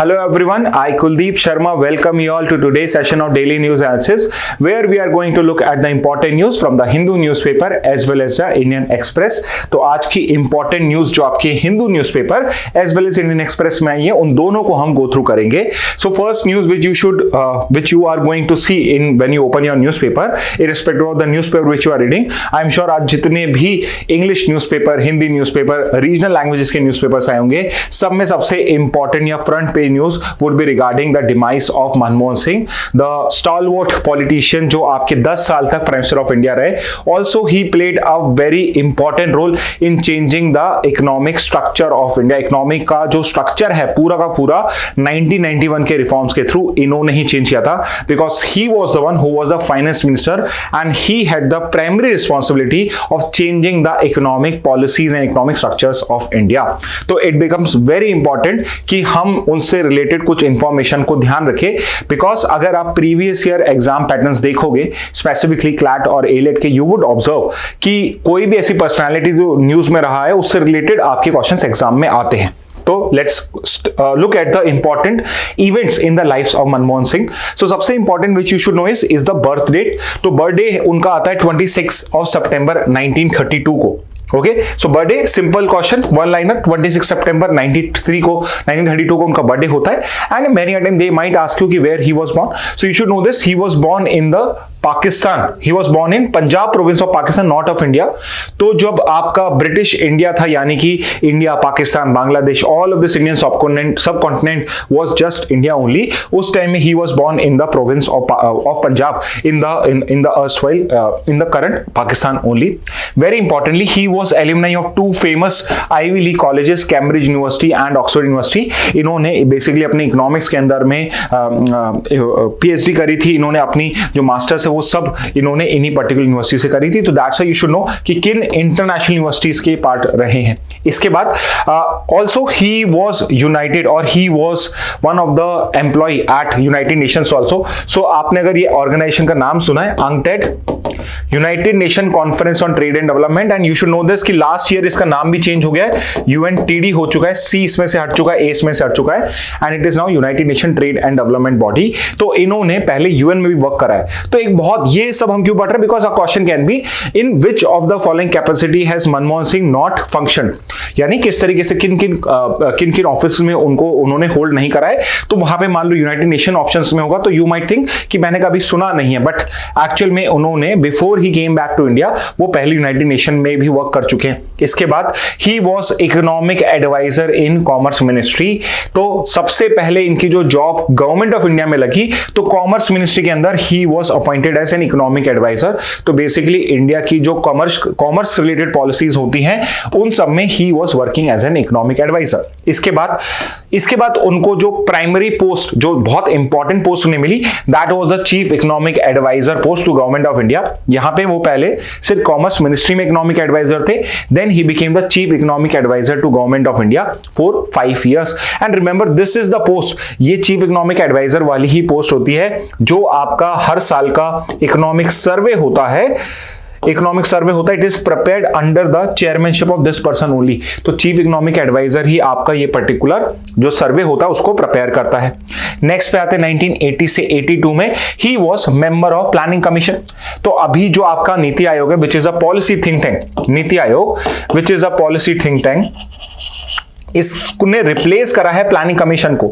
Hello everyone, I Kuldeep Sharma welcome you all to today's session of Daily News Analysis, where we are going to look at the important news from the Hindu newspaper as well as the Indian Express. तो आज की important news जो आपके Hindu newspaper as well as Indian Express में आई है, उन दोनों को हम go through करेंगे. So first news which you are going to see in when you open your newspaper, irrespective of the newspaper which you are reading, I am sure आज जितने भी English newspaper, Hindi newspaper, regional languages के newspapers आए होंगे, सब में सबसे important या front page news would be regarding the demise of Manmohan Singh, the stalwart politician जो आपके 10 साल तक Prime Minister of India रहे. Also he played a very important role in changing the economic structure of India. Economic का जो structure है पूरा का पूरा 1991 के reforms के through इन्होंने ही change किया था, because he was the one who was the finance minister and he had the primary responsibility of changing the economic policies and economic structures of India. तो it becomes very important कि हम उनसे related कुछ information को ध्यान रखें, because अगर आप प्रीवियस ईयर एग्जाम पैटर्न्स देखोगे स्पेसिफिकली क्लैट और एलेट के, यू वुड ऑब्जर्व कि कोई भी ऐसी पर्सनालिटी जो न्यूज में रहा है उससे रिलेटेड आपके क्वेश्चंस एग्जाम में आते हैं. तो let's look at the important events in the lifes of Manmohan Singh. So सबसे important which you should know is the birth date. तो बर्थडे उनका आता है 26 ऑफ सितंबर 1932 को. Okay, so birthday simple question, one liner. 26 सितंबर 1932 को उनका बर्थडे होता है. And many time they might ask you कि where he was born. So you should know this, he was born in the Pakistan. He was born in Punjab province of Pakistan, not of India. तो जब आपका British India था, यानी कि India, Pakistan, Bangladesh, all of this Indian subcontinent was just India only, उस time में he was born in the province of Punjab in the erstwhile in the current Pakistan only. Very importantly, he was alumni of two famous Ivy League colleges, Cambridge University and Oxford University. इन्होंने basically अपने economics के अंदर में PhD करी थी. इन्होंने अपनी जो मास्टर्स है वो सब इन्होंने इन्हीं पर्टिकुलर यूनिवर्सिटी से करी थी. तो that's why you should no कि किन इंटरनेशनल यूनिवर्सिटीज के पार्ट रहे हैं. इसके बाद ऑल्सो ही वॉज यूनाइटेड और he was one of the employ at United Nations also. So आपने अगर ये ऑर्गेनाइजेशन का नाम सुना है, UNCTAD, United Nation conference on trade and development, and you should know this कि लास्ट ईयर इसका नाम भी चेंज हो गया है, UNTD हो चुका है. सी इसमें से हट चुका है, ए इसमें से हट चुका है, and it is now United nation trade and development body. तो इन्होंने पहले यूएन में भी वर्क करा है. तो एक बहुत, ये सब हम क्यों पढ़ रहे हैं, because a question can be in which of the following capacity has Manmohan Singh not function, यानी किस तरीके से किन किन ऑफिस में उन्होंने होल्ड नहीं करा है. तो वहां पे मान लो यूनाइटेड नेशन ऑप्शंस में होगा तो यू माइट थिंक कि मैंने कभी सुना नहीं है, बट एक्चुअल में उन्होंने before he came back to India वो पहले यूनाइटेड नेशन में भी वर्क कर चुके हैं. इसके बाद he was economic adviser in commerce ministry. तो सबसे पहले इनकी जो जॉब गवर्नमेंट ऑफ इंडिया में लगी तो कॉमर्स मिनिस्ट्री के अंदर he was appointed as an economic adviser. तो बेसिकली इंडिया की जो कॉमर्स रिलेटेड पॉलिसीज होती हैं उन सब में he was working as an economic adviser. इसके बाद उनको जो प्राइमरी पोस्ट, जो बहुत इंपॉर्टेंट पोस्ट उन्हें मिली, that was the chief economic adviser post to government of India. यहां पे वो पहले सिर्फ कॉमर्स मिनिस्ट्री में इकोनॉमिक एडवाइजर थे, then he became the chief economic adviser to government of India for 5 years. And remember this is the post, ये chief economic adviser वाली ही पोस्ट होती है जो आपका हर साल का इकोनॉमिक सर्वे होता है. It is prepared under the chairmanship of this person only. तो चीफ इकोनॉमिक एडवाइजर ही आपका ये पर्टिकुलर जो सर्वे होता है उसको प्रिपेयर करता है. नेक्स्ट पे आते हैं 1980 से 82 में he was member of planning commission. तो अभी जो आपका नीति आयोग है, which is a policy think tank, NITI Aayog which is a policy think tank, इसने रिप्लेस करा है प्लानिंग कमीशन को.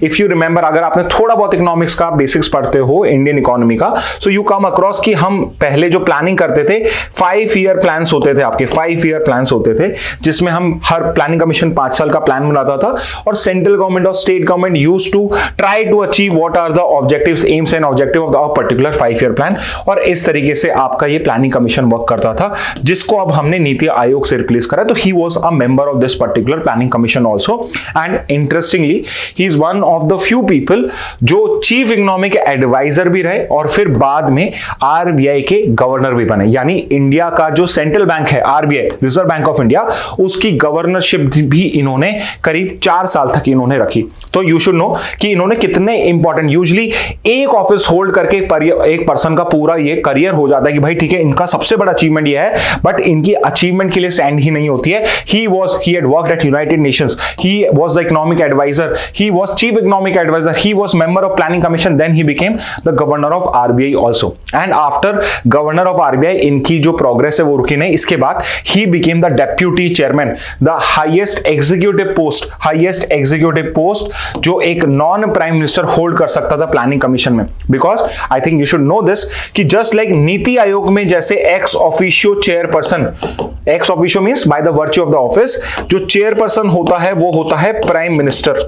इफ यू रिमेंबर, अगर आपने थोड़ा बहुत इकोनॉमिक्स का बेसिक्स पढ़ते हो इंडियन इकोनॉमी का, सो यू कम अक्रॉस कि हम पहले जो प्लानिंग करते थे 5 ईयर प्लान्स होते थे, आपके 5 ईयर प्लान्स होते थे, जिसमें हम हर प्लानिंग कमीशन 5 साल का प्लान बनाता था और सेंट्रल गवर्नमेंट और state government used to try to achieve what are the objectives, aims and objective of the particular 5 year plan. और इस तरीके से आपका ये प्लानिंग कमीशन वर्क करता था, जिसको अब हमने नीति आयोग से रिप्लेस करा. तो he was a member of this particular planning commission also. And interestingly he is one of the few people जो चीफ इकोनॉमिक एडवाइजर भी रहे और फिर बाद में आरबीआई के गवर्नर भी बने. यानी इंडिया का जो सेंट्रल बैंक है, RBI, reserve bank of India, उसकी गवर्नरशिप भी इन्होंने करीब 4 साल तक इन्होंने रखी. तो यू शुड नो कि इन्होंने कितने इंपॉर्टेंट, यूजली एक ऑफिस होल्ड करके एक पर्सन का पूरा ये करियर हो जाता है कि भाई ठीक है इनका सबसे बड़ा अचीवमेंट ये है, बट इनकी अचीवमेंट के लिए स्टैंड ही नहीं होती है. He had worked eight United nation positions. He was the economic advisor, he was chief economic advisor, he was member of planning commission, then he became the governor of RBI also. And after governor of RBI, इनकी जो progress है वो रुकी नहीं. इसके बाद he became the deputy chairman, the highest executive post जो एक नॉन प्राइम मिनिस्टर होल्ड कर सकता था प्लानिंग कमीशन में. Because I think you should know this कि जस्ट लाइक नीति आयोग में जैसे ex officio chairperson, ex officio means by the virtue of the office, जो चेयरपर्सन होता है वो होता है prime minister.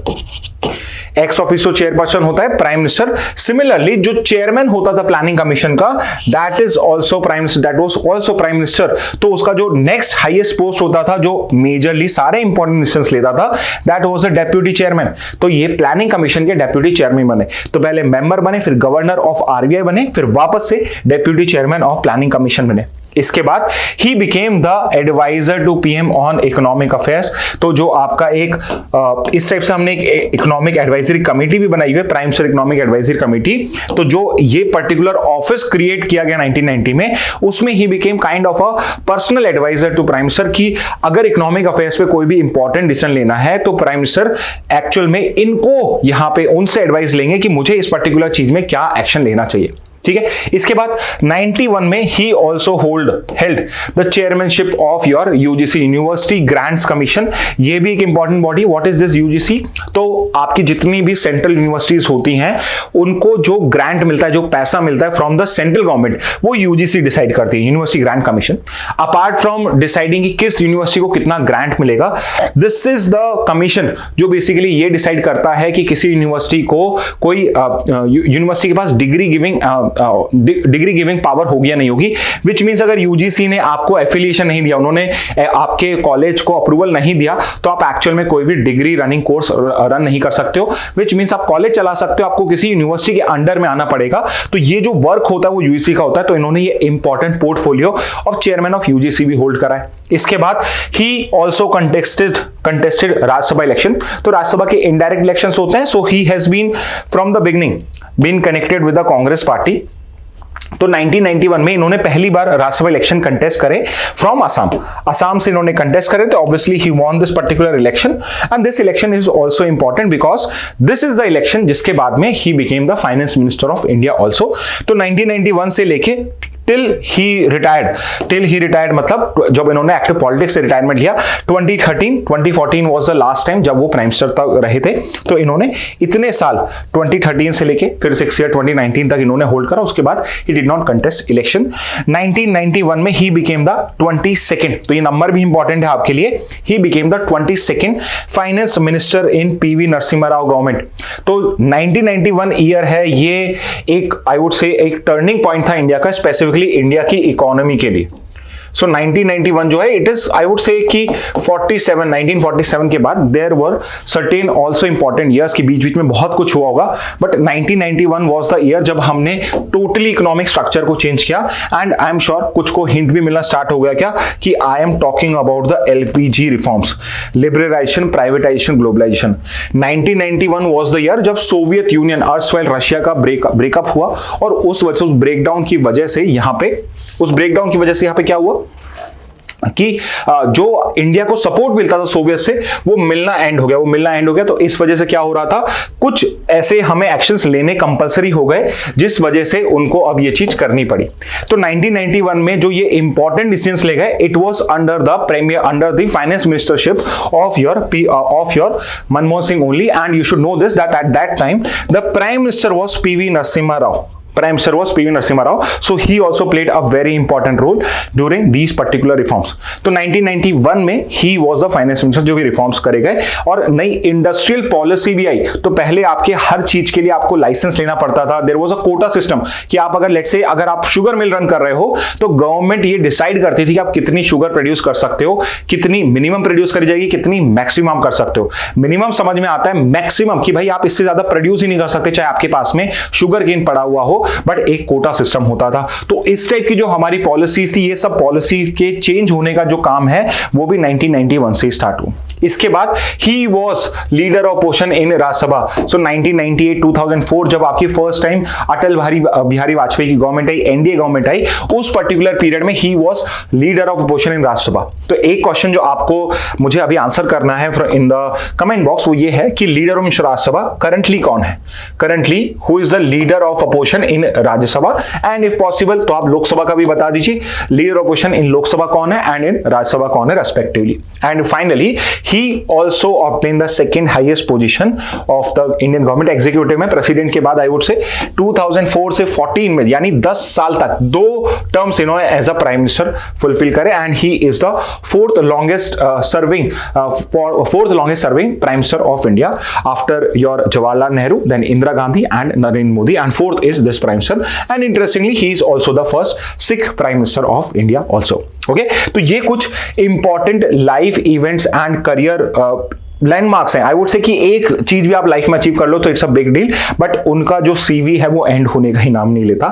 Ex officio chairperson होता है प्राइम मिनिस्टर. सिमिलरली जो चेयरमैन होता था प्लानिंग कमीशन का, that is also prime minister, that was also prime minister. तो उसका जो नेक्स्ट हाईएस्ट पोस्ट होता था, जो मेजरली सारे इंपॉर्टेंट डिसीजंस लेता था, that was a deputy chairman. तो ये प्लानिंग कमीशन के डेप्यूटी चेयरमैन बने. तो पहले मेंबर बने, फिर गवर्नर ऑफ आरबीआई बने, फिर वापस से deputy chairman of planning commission बने. इसके बाद he became the adviser to PM on economic affairs. तो जो आपका एक इस टाइप से हमने एक इकोनॉमिक एडवाइजरी कमेटी भी बनाई हुई है, prime minister economic advisory committee. तो जो ये पर्टिकुलर ऑफिस क्रिएट किया गया 1990 में, उसमें he became kind of a personal adviser to prime minister की अगर इकोनॉमिक अफेयर्स पे कोई भी इंपॉर्टेंट डिसीजन लेना है तो प्राइम मिनिस्टर एक्चुअल में इनको यहां पे उनसे एडवाइस लेंगे कि मुझे इस पर्टिकुलर चीज में क्या एक्शन लेना चाहिए. ठीक है. इसके बाद 91 में he also held the chairmanship of your UGC, university grants commission. ये भी एक important body. What is this UGC? तो आपकी जितनी भी सेंट्रल यूनिवर्सिटीज होती हैं उनको जो ग्रांट मिलता है, जो पैसा मिलता है फ्रॉम द सेंट्रल गवर्नमेंट, वो यूजीसी डिसाइड करती है, university grant commission. Apart from deciding कि किस यूनिवर्सिटी को कितना ग्रांट मिलेगा, दिस इज द कमीशन जो बेसिकली ये डिसाइड करता है कि किसी यूनिवर्सिटी को कोई यूनिवर्सिटी के पास डिग्री गिविंग पावर होगी या नहीं होगी. विच मींस अगर यूजीसी ने आपको एफिलिएशन नहीं दिया, उन्होंने आपके कॉलेज को अप्रूवल नहीं दिया, तो आप एक्चुअल में कोई भी डिग्री रनिंग कोर्स रन नहीं कर सकते हो. विच मींस आप कॉलेज चला सकते हो, आपको किसी यूनिवर्सिटी के अंडर में आना पड़ेगा. तो ये जो वर्क होता है वो यूजीसी का होता है. तो इन्होंने ये important portfolio of chairman of UGC भी होल्ड करा है. इसके बाद he also contested Rajya Sabha election. तो राज्यसभा के इनडायरेक्ट इलेक्शंस होते हैं. So he has been from the beginning been connected with the Congress party. तो 1991 में इन्होंने पहली बार राज्यसभा इलेक्शन कंटेस्ट करे फ्रॉम असम से इन्होंने कंटेस्ट करे. तो obviously he won this particular election and this election is also important because this is the election जिसके बाद में ही became the finance minister of India also. तो 1991 से लेके टिल ही रिटायर्ड मतलब जब इन्होंने एक्टिव पॉलिटिक्स से रिटायरमेंट लिया. 2014 वाज द लास्ट टाइम जब वो प्राइम मिनिस्टर तक रहे थे. तो इन्होंने इतने साल 2013 से लेके फिर 6 ईयर 2019 तक इन्होंने होल्ड करा. उसके बाद he did not contest election. 1991 में ही बिकेम द 22nd, तो ये नंबर भी इंपॉर्टेंट है आपके लिए, ही became the 22nd finance minister in PV Narasimha Rao government. तो 1991 ईयर है ये एक आई वुड से एक टर्निंग पॉइंट था इंडिया का, स्पेसिफिकली इंडिया की इकोनॉमी के लिए. सो 1991 जो है it is I would say कि 1947 के बाद there were certain also important years की बीच में बहुत कुछ हुआ होगा. बट 1991 वाज द ईयर जब हमने टोटली इकोनॉमिक स्ट्रक्चर को चेंज किया. एंड आई एम श्योर कुछ को हिंट भी मिलना स्टार्ट हो गया क्या कि I am talking about the LPG reforms, liberalisation, privatisation, globalisation. 1991 was the year जब सोवियत यूनियन अर्सवाइल रशिया का ब्रेकअप हुआ. और उस ब्रेकडाउन की वजह से यहाँ पे क्या हुआ कि जो इंडिया को सपोर्ट मिलता था सोवियत से वो मिलना एंड हो गया. तो इस वजह से क्या हो रहा था, कुछ ऐसे हमें एक्शंस लेने कंपलसरी हो गए जिस वजह से उनको अब ये चीज करनी पड़ी. तो 1991 में जो ये इंपॉर्टेंट डिसीजंस ले गए, it was under the finance ministership of your Manmohan Singh only. And you should know this that at that time the prime minister was PV Narasimha Rao. So he also played a very important role during these particular reforms. तो 1991 में he was the finance minister जो भी reforms करे गए. और नई industrial policy भी आई. तो पहले आपके हर चीज के लिए आपको लाइसेंस लेना पड़ता था. There was a quota system कि आप अगर आप शुगर मिल रन कर रहे हो तो गवर्नमेंट ये डिसाइड करती थी कि आप कितनी शुगर प्रोड्यूस कर सकते हो, कितनी मिनिमम प्रोड्यूस करी जाएगी, कितनी मैक्सिमम कर सकते हो. मिनिमम समझ में आता है, मैक्सिमम कि भाई आप इससे ज्यादा प्रोड्यूस ही नहीं कर सकते चाहे आपके पास में शुगर केन पड़ा हुआ हो. बट एक कोटा सिस्टम होता था. तो इस टाइप की जो हमारी पॉलिसीज थी, ये सब पॉलिसी के चेंज होने का जो काम है वो भी 1991 से स्टार्ट हुआ. इसके बाद he was leader of opposition in Rajya Sabha. So 1998-2004 जब आपकी फर्स्ट टाइम अटल बिहारी वाजपेयी की गवर्नमेंट आई, एनडीए गवर्नमेंट आई, उस पर्टिकुलर पीरियड में he was leader of opposition in Rajya Sabha. तो एक क्वेश्चन जो आपको मुझे अभी आंसर करना है इन द कमेंट बॉक्स वो ये है कि लीडर ऑफ राज्यसभा करंटली कौन है, currently who is the leader of opposition in Rajya Sabha, and if possible तो आप लोकसभा का भी बता दीजिए, लीडर ऑफ अपोजिशन इन लोकसभा कौन है एंड इन राज्यसभा कौन है respectively. And finally he also obtain the second highest position of the Indian government executive में, प्रेसिडेंट के बाद आई वुड से 2004 से 14 में, यानी 10 साल तक 2 टर्म्स इन्होंने as a prime minister fulfil करे, and he is the fourth longest serving prime minister of India after your Jawaharlal Nehru, then Indira Gandhi and Narendra Modi, and fourth is this prime minister, and interestingly he is also the first Sikh prime minister of India also. Okay, तो ये कुछ important life events and career landmarks हैं। I would say कि एक चीज भी आप life में अचीव कर लो तो it's a big deal, but उनका जो सीवी है वो एंड होने का ही नाम नहीं लेता।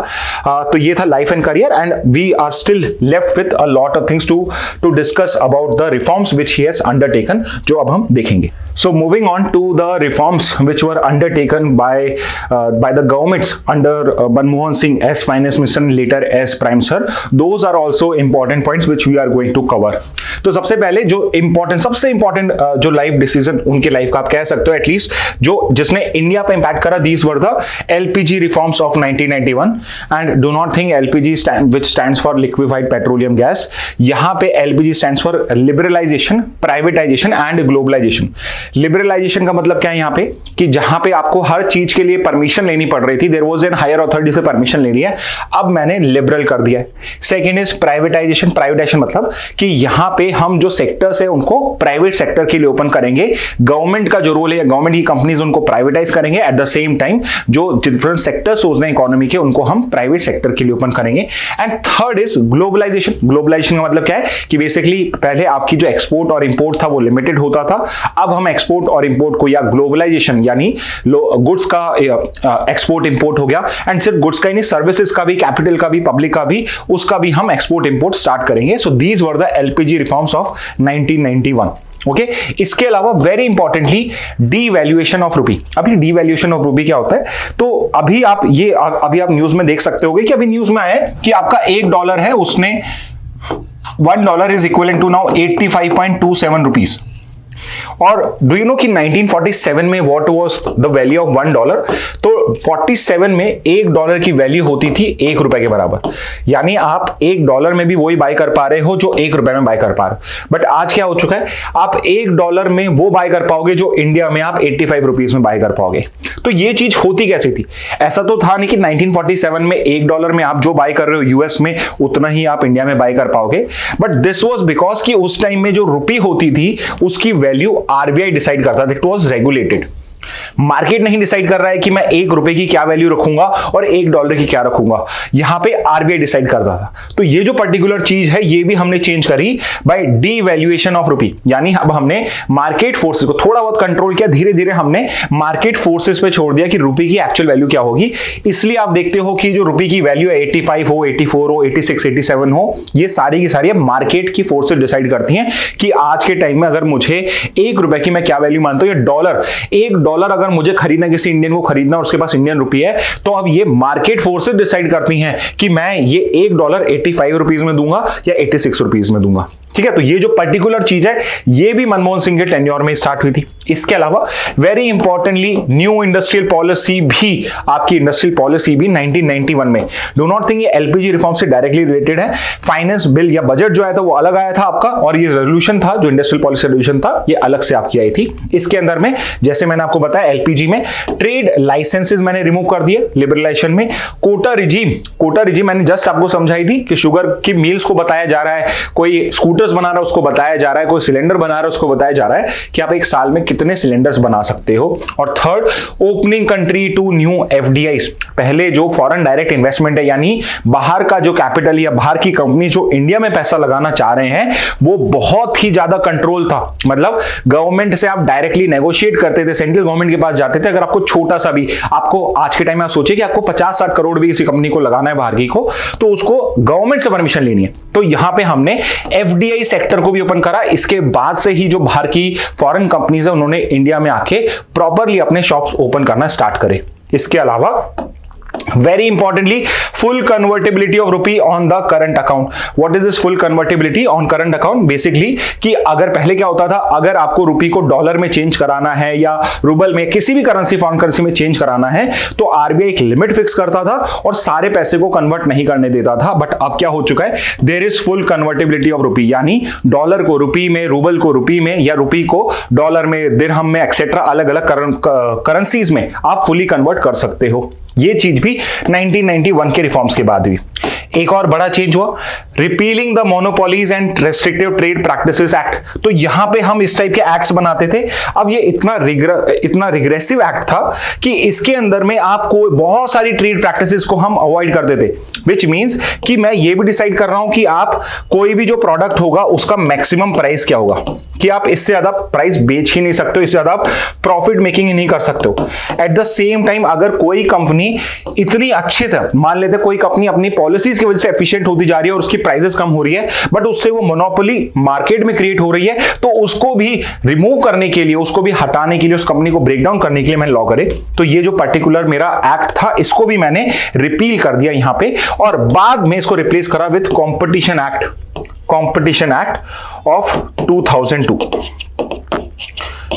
तो ये था life and career, and we are still left with a lot of things to discuss about the reforms which he has undertaken, जो अब हम देखेंगे। So moving on to the reforms which were undertaken by the governments under Manmohan Singh as finance minister and later as prime minister, those are also important points which we are going to cover. तो सबसे पहले जो सबसे important जो life decision उनके life का आप कह सकते हो एटलीस्ट जिसने इंडिया पे इंपैक्ट करा, these were the LPG reforms of 1991, and do not think LPG which stands for liquefied petroleum gas, यहां पे LPG stands for liberalisation, privatisation and globalisation. Liberalisation का मतलब क्या है यहाँ पे कि जहां पे आपको हर चीज के लिए परमिशन लेनी पड़ रही थी, there was an higher authority से परमिशन लेनी है, अब मैंने लिबरल कर दिया है। सेकेंड इज प्राइवेटाइजेशन, प्राइवेटाइजेशन मतलब कि यहां पे हम जो सेक्टर्स है उनको प्राइवेट सेक्टर के लिए ओपन करेंगे, गवर्नमेंट का जो रोल है, गवर्नमेंट की कंपनीज उनको प्राइवेटाइज करेंगे, एट द सेम टाइम जो डिफरेंट सेक्टर्स सोच रहे हैं इकोनॉमी के उनको हम प्राइवेट सेक्टर के लिए ओपन करेंगे। And third is globalisation. Globalisation का मतलब क्या है कि बेसिकली पहले आपकी जो एक्सपोर्ट और इंपोर्ट था वो लिमिटेड होता था, अब हम एक्सपोर्ट और इंपोर्ट को, या ग्लोबलाइजेशन यानी गुड्स का एक्सपोर्ट इंपोर्ट हो गया, एंड सिर्फ गुड्स का ही नहीं, सर्विसेज का भी, कैपिटल का भी, पब्लिक का भी, उसका भी हम एक्सपोर्ट इंपोर्ट स्टार्ट करेंगे। So these were the LPG reforms of 1991। Okay, इसके अलावा वेरी इंपॉर्टेंटली डीवैल्यूएशन ऑफ रूपी। अभी डीवैल्यूएशन ऑफ रूपी क्या होता है, तो अभी आप न्यूज में देख सकते होगे कि अभी न्यूज में आया है कि आपका $1 है, उसने $1 is equivalent to now 85.27 rupees. और डू यू नो कि 1947 में what was the value of $1? तो 47 में $1 की वैल्यू होती थी ₹1 के बराबर, यानी आप $1 में भी वही बाय कर पा रहे हो जो ₹1 में बाय कर पा रहे हो। बट आज क्या हो चुका है, आप $1 में वो बाय कर पाओगे जो इंडिया में आप 85 रुपीज में बाय कर पाओगे। तो ये चीज होती कैसे थी? ऐसा तो था नहीं कि 1947 में $1 में आप जो बाय कर रहे हो यूएस में उतना ही आप इंडिया में बाय कर पाओगे, बट दिस वाज बिकॉज कि उस टाइम में जो रुपी होती थी उसकी वैल्यू आरबीआई डिसाइड करता था, इट वाज रेगुलेटेड। मार्केट नहीं डिसाइड कर रहा है कि मैं ₹1 की क्या वैल्यू रखूंगा और $1 की क्या रखूंगा, यहां पे आरबीआई डिसाइड करता था। तो ये जो पर्टिकुलर चीज है ये भी हमने चेंज करी बाय डीवैल्यूएशन ऑफ रूपी, यानी अब हमने मार्केट फोर्सेस को थोड़ा बहुत कंट्रोल किया, धीरे धीरे हमने मार्केट फोर्सेस पे छोड़ दिया कि रूपी की एक्चुअल वैल्यू क्या होगी। इसलिए आप देखते हो कि जो रूपी की वैल्यू है 85 हो, 84 हो, 86, 87 हो, ये सारी की सारी मार्केट की फोर्सेस डिसाइड करती हैं कि आज के टाइम में अगर मुझे ₹1 की मैं क्या वैल्यू मानता हूं, या $1 अगर मुझे खरीदना, किसी इंडियन को खरीदना और उसके पास इंडियन रुपी है, तो अब ये मार्केट फोर्सेस डिसाइड करती हैं कि मैं ये $1 85 रुपीज में दूंगा या 86 रुपीज में दूंगा। ठीक है, तो ये जो पर्टिकुलर चीज है ये भी मनमोहन सिंह के टेन्योर में स्टार्ट हुई थी। इसके अलावा very importantly new industrial policy भी, आपकी इंडस्ट्रियल पॉलिसी भी 1991 में, डू नॉट थिंक ये एलपीजी रिफॉर्म से डायरेक्टली रिलेटेड है। फाइनेंस बिल या बजट जो आया था वो अलग आया था आपका, और ये रेजोल्यूशन था जो इंडस्ट्रियल पॉलिसी रेजोल्यूशन था ये अलग से आपकी आई थी। इसके अंदर में जैसे मैंने आपको बताया एलपीजी में ट्रेड लाइसेंसेस मैंने रिमूव कर दिए, लिबरलाइजेशन में कोटा रिजीम मैंने जस्ट आपको समझाई थी कि शुगर की मिल्स को बताया जा रहा है, कोई स्कूटर्स बना रहा है उसको बताया जा रहा है, कोई सिलेंडर बना रहा है उसको बताया जा रहा है कि आप एक साल में कितने सिलेंडर्स बना सकते हो। और third, opening country to new FDIs, पहले जो फॉरेन डायरेक्ट इन्वेस्टमेंट है यानी बाहर का जो कैपिटल या बाहर की कंपनी जो इंडिया में पैसा लगाना चाह रहे हैं वो बहुत ही ज्यादा कंट्रोल था। मतलब गवर्नमेंट से आप डायरेक्टली नेगोशिएट करते थे, सेंट्रल गवर्नमेंट के पास जाते थे। अगर आपको छोटा सा भी, आपको आज के टाइम में आप सोचिए कि आपको 50-60 करोड़ भी किसी कंपनी को लगाना है बाहर की को, तो उसको गवर्नमेंट से परमिशन लेनी है। तो यहां पे हमने एफडीआई सेक्टर को भी ओपन करा। इसके बाद से ही जो बाहर की फॉरेन कंपनीज है उन्होंने इंडिया में आके प्रॉपरली अपने शॉप्स ओपन करना स्टार्ट करे। इसके अलावा Very importantly, full convertibility of rupee on the current account. What is this full convertibility on current account? Basically कि अगर पहले क्या होता था, अगर आपको रुपी को डॉलर में चेंज कराना है या रूबल में, किसी भी करेंसी फॉरेन करेंसी में चेंज कराना है, तो आरबीआई एक लिमिट फिक्स करता था और सारे पैसे को कन्वर्ट नहीं करने देता था. बट अब क्या हो चुका है, there is full convertibility of rupee, यानी डॉलर को रुपी में, रूबल को रुपी में या रुपी को डॉलर में, दिरहम में, एक्सेट्रा अलग अलग करेंसीज में आप फुली कन्वर्ट कर सकते हो. ये चीज भी 1991 के रिफॉर्म्स के बाद हुई. एक और बड़ा चेंज हुआ, repealing the monopolies and restrictive trade practices act. तो यहां पे हम इस टाइप के एक्ट्स बनाते थे. अब ये इतना रिग्रेसिव एक्ट था कि इसके अंदर में आपको बहुत सारी ट्रेड प्रैक्टिसेस को हम अवॉइड करते थे. विच मींस कि मैं ये भी डिसाइड कर रहा हूं कि आप कोई भी जो प्रोडक्ट होगा उसका मैक्सिमम प्राइस क्या होगा, कि आप इससे ज्यादा प्राइस बेच ही नहीं सकते हो, इससे ज्यादा आप प्रॉफिट मेकिंग ही नहीं कर सकते हो. एट द सेम टाइम अगर कोई कंपनी इतनी अच्छे से, मान लेते कोई कंपनी अपनी पॉलिसीज की वजह से एफिशिएंट होती जा रही है और उसकी प्राइसेस कम हो रही है, बट उससे वो मोनोपोली मार्केट में क्रिएट हो रही है, तो उसको भी रिमूव करने के लिए, उसको भी हटाने के लिए, उस कंपनी को ब्रेक डाउन करने के लिए मैंने लॉ करे. तो ये जो पर्टिकुलर मेरा एक्ट था, इसको भी मैंने रिपील कर दिया यहां पे, और बाद में इसको रिप्लेस करा with competition act of 2002.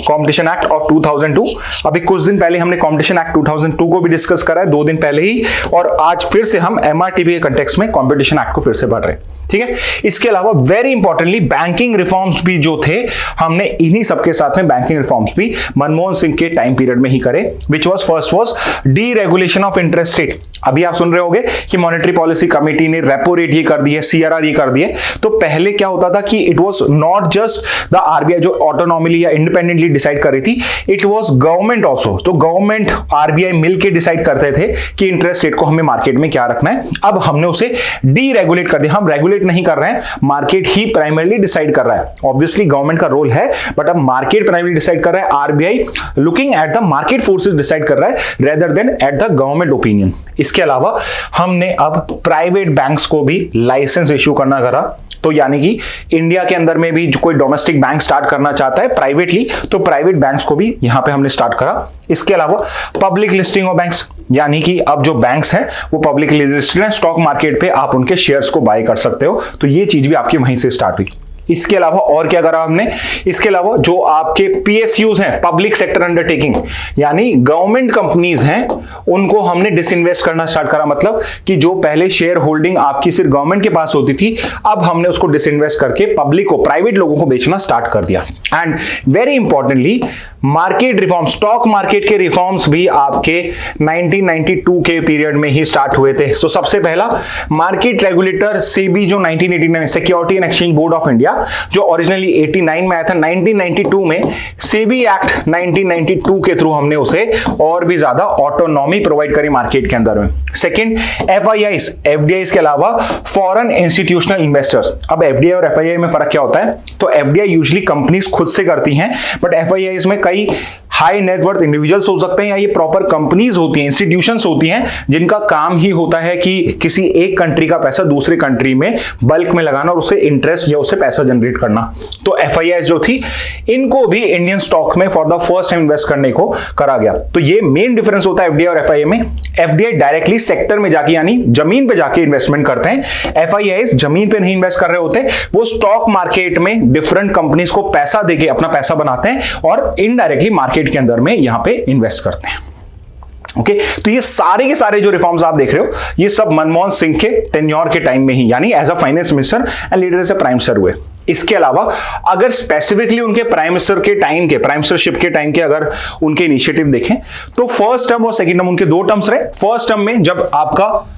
Competition act of 2002. अभी कुछ दिन पहले हमने कॉम्पिटिशन एक्ट 2002 को भी डिस्कस करा है, 2 दिन पहले ही, और आज फिर से हम एमआरटीबी के कंटेक्स्ट में कॉम्पिटिशन एक्ट को फिर से पढ़ रहे हैं. ठीक है. इसके अलावा वेरी इंपॉर्टेंटली बैंकिंग रिफॉर्म्स भी जो थे, हमने इन्हीं सबके साथ में बैंकिंग रिफॉर्म्स भी मनमोहन सिंह के टाइम पीरियड में ही करे. Which was first was deregulation of interest rate. अभी आप सुन रहे होंगे कि मॉनेटरी पॉलिसी कमेटी ने रेपो रेट ये कर दी है, सीआरआर ये कर दिए. तो पहले क्या होता था कि it was not just the RBI जो ऑटोनॉमली या इंडिपेंडेंटली डिसाइड कर रही थी, इट वाज गवर्नमेंट आल्सो. तो गवर्नमेंट आरबीआई मिलके डिसाइड करते थे कि इंटरेस्ट रेट को हमें मार्केट में क्या रखना है. अब हमने उसे डीरेगुलेट कर दिया. हम रेगुलेट नहीं कर रहे हैं, मार्केट ही प्राइमरली डिसाइड कर रहा है. ऑब्वियसली गवर्नमेंट का रोल है, बट अब मार्केट प्राइमरली डिसाइड कर रहा है. RBI looking at the market forces decide कर रहा है rather than at the government opinion. इसके अलावा हमने अब प्राइवेट बैंक्स को भी लाइसेंस इश्यू करना करा. तो यानी कि इंडिया के अंदर में भी जो कोई डोमेस्टिक बैंक स्टार्ट करना चाहता है प्राइवेटली, तो प्राइवेट बैंक्स को भी यहां पे हमने स्टार्ट करा. इसके अलावा पब्लिक लिस्टिंग ऑफ बैंक्स, यानी कि अब जो बैंक्स हैं वो पब्लिकली लिस्टेड हैं, स्टॉक मार्केट पे आप उनके शेयर्स को बाय कर सकते हो. तो ये चीज भी आपकी वहीं से स्टार्ट हुई. इसके अलावा और क्या करा हमने, इसके अलावा जो आपके पीएसयूज हैं, पब्लिक सेक्टर अंडरटेकिंग, यानी गवर्नमेंट कंपनीज हैं, उनको हमने डिसइन्वेस्ट करना स्टार्ट करा. मतलब कि जो पहले शेयर होल्डिंग आपकी सिर्फ गवर्नमेंट के पास होती थी, अब हमने उसको डिसइन्वेस्ट करके पब्लिक को, प्राइवेट लोगों को बेचना स्टार्ट कर दिया. And very importantly market reform, stock market के रिफॉर्म्स भी आपके 1992 के पीरियड में ही स्टार्ट हुए थे. तो सबसे पहला मार्केट रेगुलेटर सेबी जो 1989, security and exchange board of India, जो ओरिजिनली 89 में आया था, 1992 में सेबी एक्ट 1992 के थ्रू हमने उसे और भी ज्यादा ऑटोनॉमी प्रोवाइड करी मार्केट के अंदर में. सेकंड, एफआईआईस, एफडीआईस के अलावा फॉरेन इंस्टीट्यूशनल इन्वेस्टर्स. अब एफडीआई और एफआईआई में फर्क क्या होता है, तो एफडीआई यूजुअली कंपनीज खुद से करती हैं, बट एफआईआईस में कई हाई नेटवर्थ इंडिविजुअल्स हो सकते हैं, या ये प्रॉपर कंपनीज होती हैं, इंस्टीट्यूशंस होती हैं, जिनका काम ही होता है कि किसी एक कंट्री का पैसा दूसरे कंट्री में बल्क में लगाना और उससे इंटरेस्ट या उससे पैसा जनरेट करना. तो एफआईआईस जो थी, इनको भी इंडियन स्टॉक में for the first time invest करने को करा गया. तो ये मेन डिफरेंस होता है एफडीआई और एफआईआई में. एफडीआई डायरेक्टली सेक्टर में जाके, यानी जमीन पे जाके इन्वेस्टमेंट करते हैं. एफआईआईस जमीन पे नहीं इन्वेस्ट कर रहे होते, वो स्टॉक मार्केट में डिफरेंट कंपनीज को पैसा देके अपना पैसा बनाते हैं और इनडायरेक्टली मार्केट के अंदर में यहां पे इन्वेस्ट करते हैं. ओके, तो ये सारे के सारे जो रिफॉर्म्स आप देख रहे हो, ये सब मनमोहन सिंह के टेन्योर के टाइम में ही, यानी as a finance minister and leader as a prime minister हुए. इसके अलावा अगर स्पेसिफिकली उनके प्राइम मिनिस्टर के टाइम के, प्राइम मिनिस्टरशिप के टाइम के अगर उनके इनिशिएटिव देखें, तो फर्स्ट टर्म और सेकंड टर्म उनके 2 टर्म्स रहे. फर्स्ट टर्म में जब आपका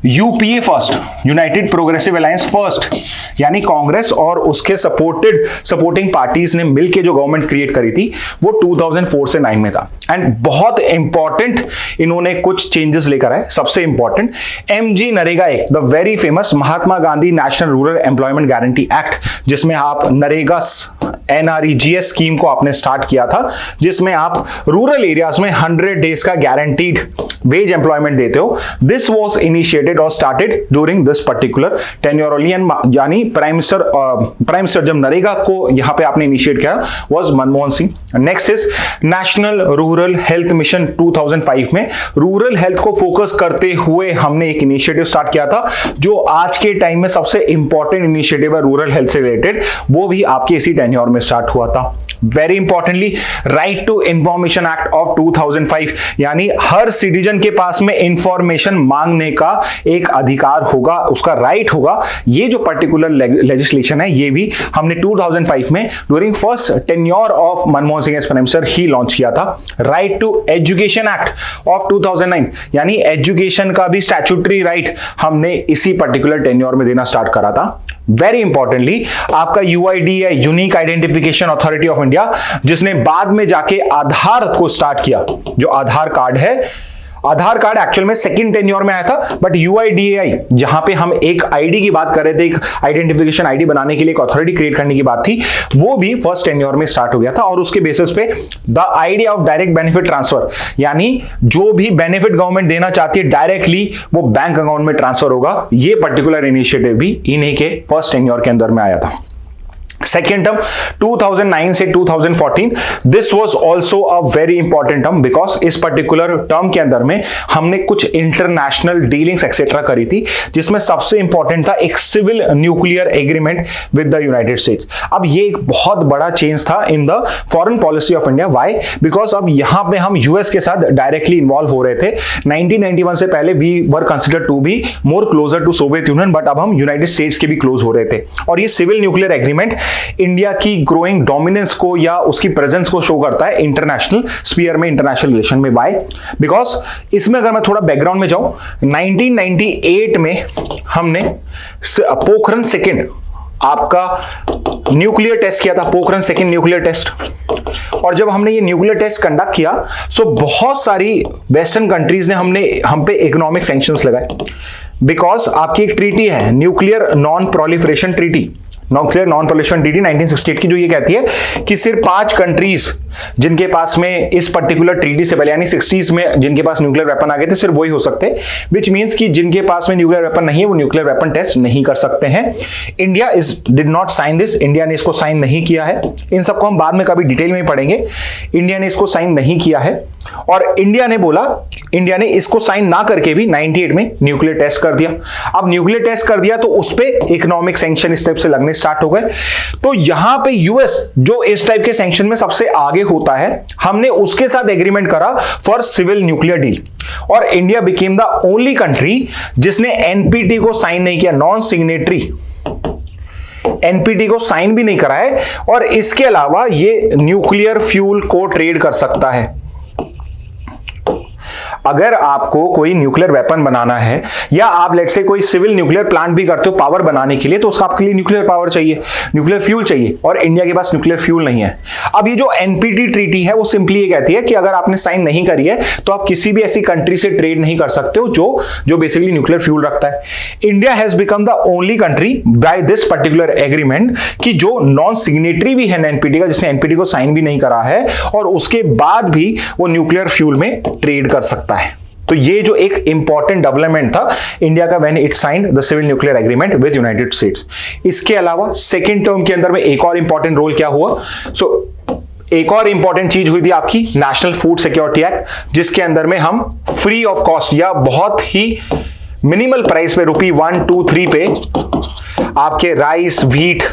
UPA first, United Progressive Alliance first, यानी कांग्रेस और उसके सपोर्टिंग पार्टीज ने मिलकर जो गवर्नमेंट क्रिएट करी थी, वो 2004 से 9 में था. एंड बहुत इंपॉर्टेंट इन्होंने कुछ चेंजेस लेकर आए. सबसे important MG NREGA act, the very famous Mahatma Gandhi national rural employment guarantee act, जिसमें आप नरेगा एनआरईजीएस स्कीम को आपने स्टार्ट किया था, जिसमें आप रूरल एरियाज में 100 डेज का गारंटीड वेज एम्प्लॉयमेंट देते हो, दिस वाज इनिशिएटेड और started during this particular tenure, यानी प्राइम मिनिस्टर जब नरेगा को यहां पे आपने इनिशिएट किया was Manmohan Singh. Next is national rural health mission 2005 में रूरल हेल्थ को फोकस करते हुए हमने एक इनिशिएटिव स्टार्ट किया था, जो आज के टाइम में सबसे इंपॉर्टेंट इनिशिएटिव है रूरल हेल्थ से रिलेटेड, वो भी आपके इसी टेन्योर में स्टार्ट हुआ था। Very importantly right to information act of 2005, यानी हर सिटीजन के पास में इंफॉर्मेशन मांगने का एक अधिकार होगा, उसका राइट होगा। ये जो पर्टिकुलर लेजिस्लेशन है ये भी हमने 2005 में during first tenure of Manmohan Singh as prime minister ही लॉन्च किया था। Right to education act of 2009, यानी एजुकेशन का भी स्टैट्यूटरी राइट हमने इसी पर्टिकुलर टेन्योर में देना स्टार्ट करा था। वेरी इंपॉर्टेंटली आपका यूआईडी है, unique identification authority of India, जिसने बाद में जाके आधार को स्टार्ट किया। जो आधार कार्ड है, आधार कार्ड एक्चुअल में सेकंड टेन्योर में आया था, बट यूआईडीएआई जहां पे हम एक आईडी की बात कर रहे थे, एक आइडेंटिफिकेशन आईडी बनाने के लिए एक अथॉरिटी क्रिएट करने की बात थी, वो भी फर्स्ट टेन्योर में स्टार्ट हो गया था। और उसके बेसिस पे the idea of direct benefit transfer, यानी जो भी बेनिफिट गवर्नमेंट देना चाहती है डायरेक्टली वो बैंक अकाउंट में ट्रांसफर होगा, ये पर्टिकुलर इनिशिएटिव भी इन्हीं के फर्स्ट टेन्योर के अंदर में आया था। सेकेंड टर्म 2009 से 2014, this was also a very important term, because इस पर्टिकुलर टर्म के अंदर में हमने कुछ इंटरनेशनल डीलिंग्स एक्सेट्रा करी थी, जिसमें सबसे इंपॉर्टेंट था एक civil nuclear agreement with the United States. अब ये एक बहुत बड़ा चेंज था in the foreign policy of India. Why? Because अब यहां पे हम यूएस के साथ डायरेक्टली इन्वॉल्व हो रहे थे। 1991 से पहले we were considered to be more closer to Soviet Union, but अब हम यूनाइटेड स्टेट्स के भी क्लोज हो रहे थे। और ये सिविल न्यूक्लियर एग्रीमेंट इंडिया की ग्रोइंग डोमिनेंस को या उसकी प्रेजेंस को शो करता है इंटरनेशनल स्फीयर में, इंटरनेशनल रिलेशन में। व्हाई? बिकॉज इसमें अगर मैं थोड़ा बैकग्राउंड में जाऊं, 1998 में हमने पोखरण सेकेंड आपका न्यूक्लियर टेस्ट किया था, पोखरण सेकेंड न्यूक्लियर टेस्ट। और जब हमने ये न्यूक्लियर टेस्ट कंडक्ट किया सो बहुत सारी वेस्टर्न कंट्रीज ने हम पे इकोनॉमिक सैंक्शंस लगाए, बिकॉज आपकी एक ट्रीटी है nuclear non proliferation treaty, nuclear non proliferation treaty 1968 की, जो ये कहती है कि सिर्फ 5 कंट्रीज जिनके पास में इस पर्टिकुलर ट्रीटी से पहले यानी 60s में जिनके पास न्यूक्लियर वेपन आ गए थे, सिर्फ वही हो सकते, विच मींस कि जिनके पास में न्यूक्लियर वेपन नहीं है वो न्यूक्लियर वेपन टेस्ट नहीं कर सकते हैं। India did not sign this, India ने इसको साइन नहीं किया है। इन सबको हम बाद में कभी डिटेल में पढ़ेंगे। इंडिया ने इसको साइन नहीं किया है और इंडिया ने बोला, इंडिया ने इसको साइन ना करके भी 98 में न्यूक्लियर टेस्ट कर दिया। अब न्यूक्लियर टेस्ट कर दिया तो उस पर इकोनॉमिक सैंक्शन इस टाइप से लगने स्टार्ट हो गए। तो यहां पे यूएस जो इस टाइप के सैंक्शन में सबसे आगे होता है, हमने उसके साथ एग्रीमेंट करा फॉर सिविल न्यूक्लियर डील, और India became the only country जिसने एनपीटी को साइन नहीं किया, नॉन सिग्नेटरी, एनपीटी को साइन भी नहीं करा है। और इसके अलावा ये न्यूक्लियर फ्यूल को ट्रेड कर सकता है। अगर आपको कोई न्यूक्लियर वेपन बनाना है या आप लेट से कोई सिविल न्यूक्लियर प्लांट भी करते हो पावर बनाने के लिए, तो उसका आपके लिए न्यूक्लियर पावर चाहिए, न्यूक्लियर फ्यूल चाहिए, और इंडिया के पास न्यूक्लियर फ्यूल नहीं है। अब ये जो एनपीटी ट्रीटी है वो सिंपली ये कहती है कि अगर आपने साइन नहीं करी है तो आप किसी भी ऐसी कंट्री से ट्रेड नहीं कर सकते हो जो बेसिकली न्यूक्लियर फ्यूल रखता है। India has become the only country by this particular agreement कि जो नॉन सिग्नेटरी भी है एनपीटी का, जिसने एनपीटी को साइन भी नहीं करा है और उसके बाद भी वो न्यूक्लियर फ्यूल में ट्रेड कर सकता है। तो ये जो एक इंपॉर्टेंट डेवलपमेंट था इंडिया का when it signed the civil nuclear agreement with United States. इसके अलावा सेकेंड टर्म के अंदर में एक और इंपॉर्टेंट रोल क्या हुआ, एक और इंपॉर्टेंट चीज हुई थी आपकी नेशनल फूड सिक्योरिटी एक्ट, जिसके अंदर में हम फ्री ऑफ कॉस्ट या बहुत ही मिनिमल प्राइस पे ₹1, ₹2, ₹3 पे आपके राइस, व्हीट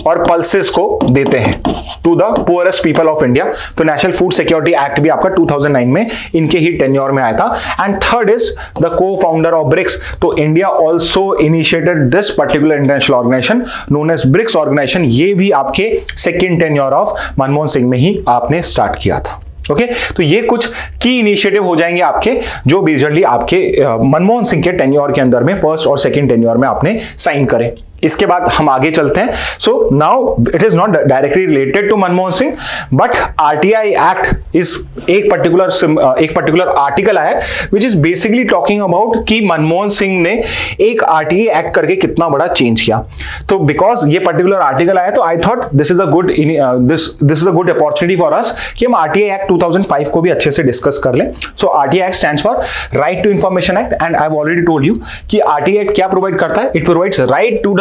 और पल्सेस को देते हैं to the poorest people of India. तो नेशनल फूड सिक्योरिटी एक्ट भी आपका 2009 में इनके ही टेन्योर में आया था। And third is the co founder of BRICS. तो India also initiated this particular international organisation known as BRICS organisation. ये भी आपके second tenure of Manmohan Singh में ही आपने स्टार्ट किया था। ओके तो ये कुछ की इनिशिएटिव हो जाएंगे आपके, जो बेसिकली आपके मनमोहन सिंह के टेन्योर के अंदर में फर्स्ट और सेकंड टेन्योर में आपने साइन करें। इसके बाद हम आगे चलते हैं. So now it is not directly related to Manmohan Singh, but RTI act is एक पर्टिकुलर आर्टिकल आया which is basically talking about कि मनमोहन सिंह ने एक आरटीआई एक्ट करके कितना बड़ा चेंज किया. तो बिकॉज ये पर्टिकुलर आर्टिकल आया तो I thought this is a good opportunity for us कि हम आरटीआई एक्ट 2005 को भी अच्छे से डिस्कस कर लें. So RTI act stands for right to information act, and I have already told you कि आरटीआई एक्ट क्या प्रोवाइड करता है. It provides right to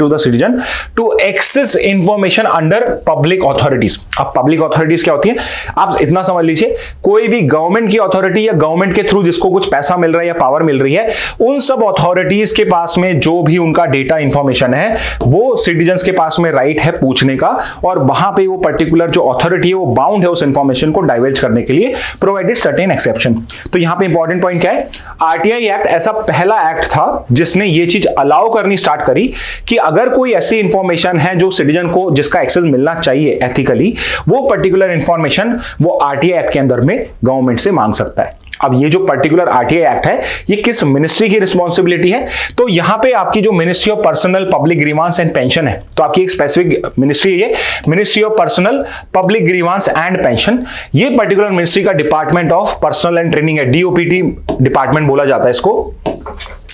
the citizen to access information under public authorities. अब public authorities क्या होती है, आप इतना समझ लीजिए, कोई भी गवर्नमेंट की अथॉरिटी या गवर्नमेंट के थ्रू जिसको कुछ पैसा मिल रहा है या पावर मिल रही है, उन सब अथॉरिटीज के पास में जो भी उनका डेटा इंफॉर्मेशन है वो सिटीजन्स के पास में राइट है पूछने का, और वहां पे वो पर्टिकुलर जो अथॉरिटी है वो बाउंड है उस इंफॉर्मेशन को डाइवर्ज करने के लिए, प्रोवाइडेड सर्टेन एक्सेप्शन. तो यहां पे इंपॉर्टेंट पॉइंट क्या है, आरटीआई एक्ट ऐसा पहला एक्ट था जिसने ये चीज अलाउ करनी स्टार्ट करी कि अगर कोई ऐसी इंफॉर्मेशन है जो सिटीजन को जिसका एक्सेस मिलना चाहिए एथिकली, वो पर्टिकुलर इंफॉर्मेशन वो आरटीआई एक्ट के अंदर में गवर्नमेंट से मांग सकता है. अब ये जो पर्टिकुलर आरटीआई एक्ट है ये किस मिनिस्ट्री की रिस्पॉन्सिबिलिटी है, तो यहां पे आपकी जो ministry of personnel public grievance and pension है, तो आपकी एक स्पेसिफिक मिनिस्ट्री है, ministry of personnel public grievance and pension. ये पर्टिकुलर मिनिस्ट्री का department of personal and training है, डीओपीटी डिपार्टमेंट बोला जाता है इसको.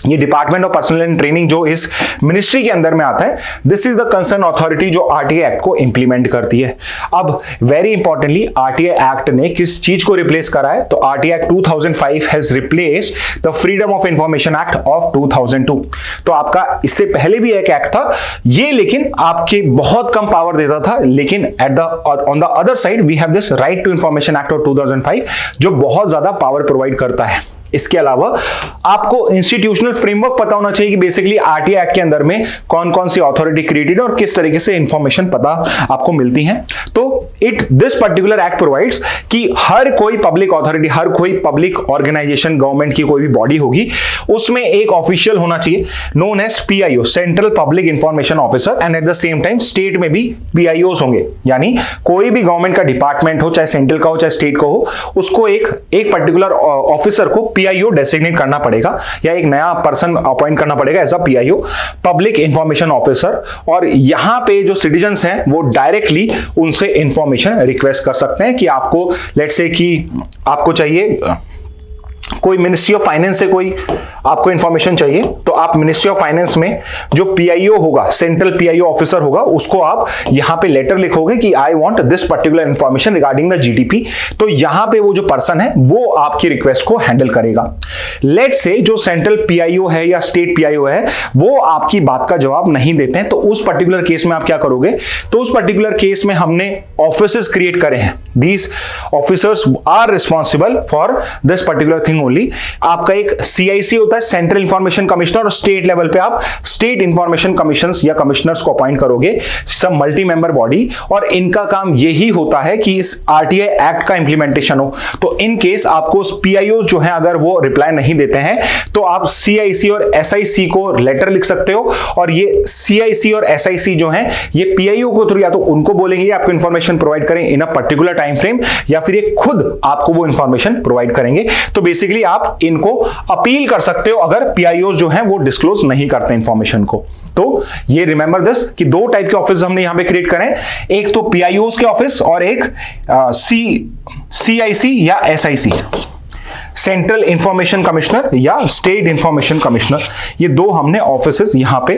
ये department of personal and training जो इस मिनिस्ट्री के अंदर में आता है, this is the concern authority जो आरटीआई एक्ट को इंप्लीमेंट करती है. अब वेरी इंपॉर्टेंटली आरटीआई एक्ट ने किस चीज को रिप्लेस करा है, तो RTI act 2005 has replaced the freedom of information act of 2002. तो आपका इससे पहले भी एक एक्ट था ये, लेकिन आपके बहुत कम पावर देता था, लेकिन on the other side we have this right to information act of 2005 जो बहुत ज्यादा पावर प्रोवाइड करता है. इसके अलावा आपको इंस्टीट्यूशनल फ्रेमवर्क पता होना चाहिए कि बेसिकली आरटीआई एक्ट के अंदर में कौन कौन सी अथॉरिटी क्रिएटेड है और किस तरीके से इंफॉर्मेशन पता आपको मिलती है. तो दिस पर्टिकुलर एक्ट प्रोवाइड्स कि हर कोई पब्लिक अथॉरिटी, हर कोई पब्लिक ऑर्गेनाइजेशन, गवर्नमेंट की कोई भी बॉडी होगी, उसमें एक ऑफिशियल होना चाहिए known as PIO, central public information officer, and at the same time state में भी पीआईओस होंगे. यानी कोई भी गवर्नमेंट का डिपार्टमेंट हो, चाहे सेंट्रल का हो चाहे स्टेट का हो, उसको एक पर्टिकुलर ऑफिसर को पीआईओ डेसिग्नेट करना पड़ेगा या एक नया पर्सन अपॉइंट करना पड़ेगा as a PIO, public information officer. और यहां पे जो सिटीजन्स हैं वो डायरेक्टली उनसे इंफॉर्मेशन रिक्वेस्ट कर सकते हैं कि आपको लेट्स से कि आपको चाहिए कोई मिनिस्ट्री ऑफ फाइनेंस से कोई आपको इंफॉर्मेशन चाहिए, तो आप मिनिस्ट्री ऑफ फाइनेंस में जो पीआईओ होगा, सेंट्रल पीआईओ ऑफिसर होगा, उसको आप यहां पे लेटर लिखोगे कि I want this particular information regarding the GDP. तो यहां पे वो जो पर्सन है वो आपकी रिक्वेस्ट को हैंडल करेगा. लेट्स से जो सेंट्रल पीआईओ है या स्टेट पीआईओ है वो आपकी बात का जवाब नहीं देते हैं, तो उस पर्टिकुलर केस में आप क्या करोगे, तो उस पर्टिकुलर केस में हमने ऑफिसेस क्रिएट करे हैं. These officers are responsible for this particular thing only. आपका एक सीआईसी होता है, सेंट्रल इंफॉर्मेशन कमिश्नर, और स्टेट लेवल पे आप स्टेट इंफॉर्मेशन कमिशनर्स या कमिश्नर्स को अपॉइंट करोगे, सब मल्टी मेंबर बॉडी, और इनका काम यही होता है कि इस आरटीआई एक्ट का इंप्लीमेंटेशन हो. तो इन केस आपको पीआईओ जो है अगर वो रिप्लाई नहीं देते हैं तो आप सीआईसी और एसआईसी को लेटर लिख सकते हो, और ये सीआईसी और एसआईसी जो है ये पीआईओ को थ्रू या तो उनको बोलेंगे आपको इंफॉर्मेशन प्रोवाइड करें इन अ पर्टिकुलर टाइम फ्रेम, या फिर ये खुद आपको वो इंफॉर्मेशन प्रोवाइड करेंगे. तो बेसिकली आप इनको अपील कर सकते हो अगर पीआईओ जो हैं वो डिस्क्लोज नहीं करते इंफॉर्मेशन को. तो ये रिमेंबर दिस कि दो टाइप के ऑफिस हमने यहां पे क्रिएट करें, एक तो पीआईओस के ऑफिस और एक सीआईसी या एसआईसी, सेंट्रल इंफॉर्मेशन कमिश्नर या स्टेट इंफॉर्मेशन कमिश्नर. ये दो हमने ऑफिसेस यहां पे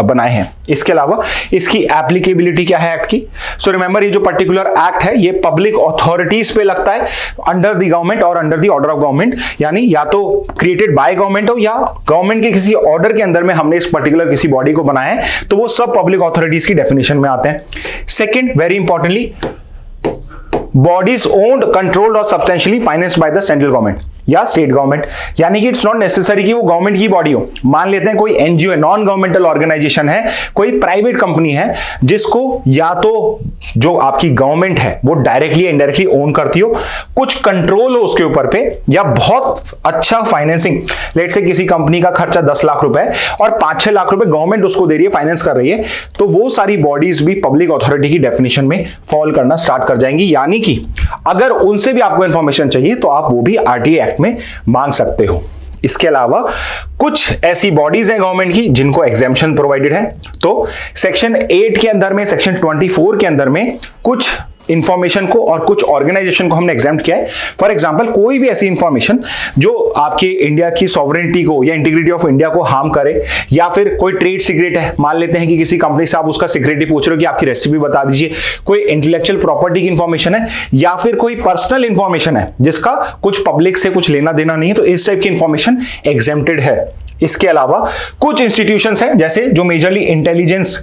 बनाए हैं. इसके अलावा इसकी एप्लीकेबिलिटी क्या है एक्ट की. सो रिमेंबर ये जो पर्टिकुलर एक्ट है ये पब्लिक अथॉरिटीज पे लगता है अंडर द गवर्नमेंट और under the order of government, यानी या तो क्रिएटेड बाय गवर्नमेंट हो या गवर्नमेंट के किसी ऑर्डर के अंदर में हमने इस पर्टिकुलर किसी बॉडी को बनाया है, तो वो सब पब्लिक अथॉरिटीज की डेफिनेशन में आते हैं. Second, very importantly, bodies owned, controlled और substantially financed by the central government या स्टेट गवर्नमेंट. यानी कि इट्स नॉट नेसेसरी कि वो गवर्नमेंट की बॉडी हो. मान लेते हैं कोई एनजीओ है, नॉन गवर्नमेंटल ऑर्गेनाइजेशन है, कोई प्राइवेट कंपनी है जिसको या तो जो आपकी गवर्नमेंट है वो डायरेक्टली या इनडायरेक्टली ओन करती हो, कुछ कंट्रोल हो उसके ऊपर पे, या बहुत अच्छा फाइनेंसिंग, लेट से किसी कंपनी का खर्चा 10 लाख रुपए और 5-6 लाख रुपए गवर्नमेंट उसको दे रही है, फाइनेंस कर रही है, तो वो सारी बॉडीज भी पब्लिक अथॉरिटी की डेफिनेशन में फॉल करना स्टार्ट कर जाएंगी. यानी कि अगर उनसे भी आपको इंफॉर्मेशन चाहिए तो आप वो भी आरटीआई एक्ट में मांग सकते हो. इसके अलावा कुछ ऐसी बॉडीज हैं गवर्नमेंट की जिनको एग्जेम्पशन प्रोवाइडेड है। तो सेक्शन 8 के अंदर में, सेक्शन 24 के अंदर में कुछ इंफॉर्मेशन को और कुछ ऑर्गेनाइजेशन को हमने एग्जाम्प्ट किया है। फॉर एग्जांपल, कोई भी ऐसी इंफॉर्मेशन जो आपके इंडिया की सॉवरेनिटी को या इंटीग्रिटी ऑफ इंडिया को हार्म करे, या फिर कोई ट्रेड सीक्रेट है, मान लेते हैं कि किसी कंपनी से आप उसका सिक्योरिटी पूछ रहे हो कि आपकी रेसिपी बता दीजिए, कोई इंटेलेक्चुअल प्रॉपर्टी की इंफॉर्मेशन है, या फिर कोई पर्सनल इंफॉर्मेशन है जिसका कुछ पब्लिक से कुछ लेना देना नहीं है, तो इस टाइप की इंफॉर्मेशन एग्जेम्प्टेड है। इसके अलावा कुछ इंस्टीट्यूशंस हैं जैसे जो मेजरली इंटेलिजेंस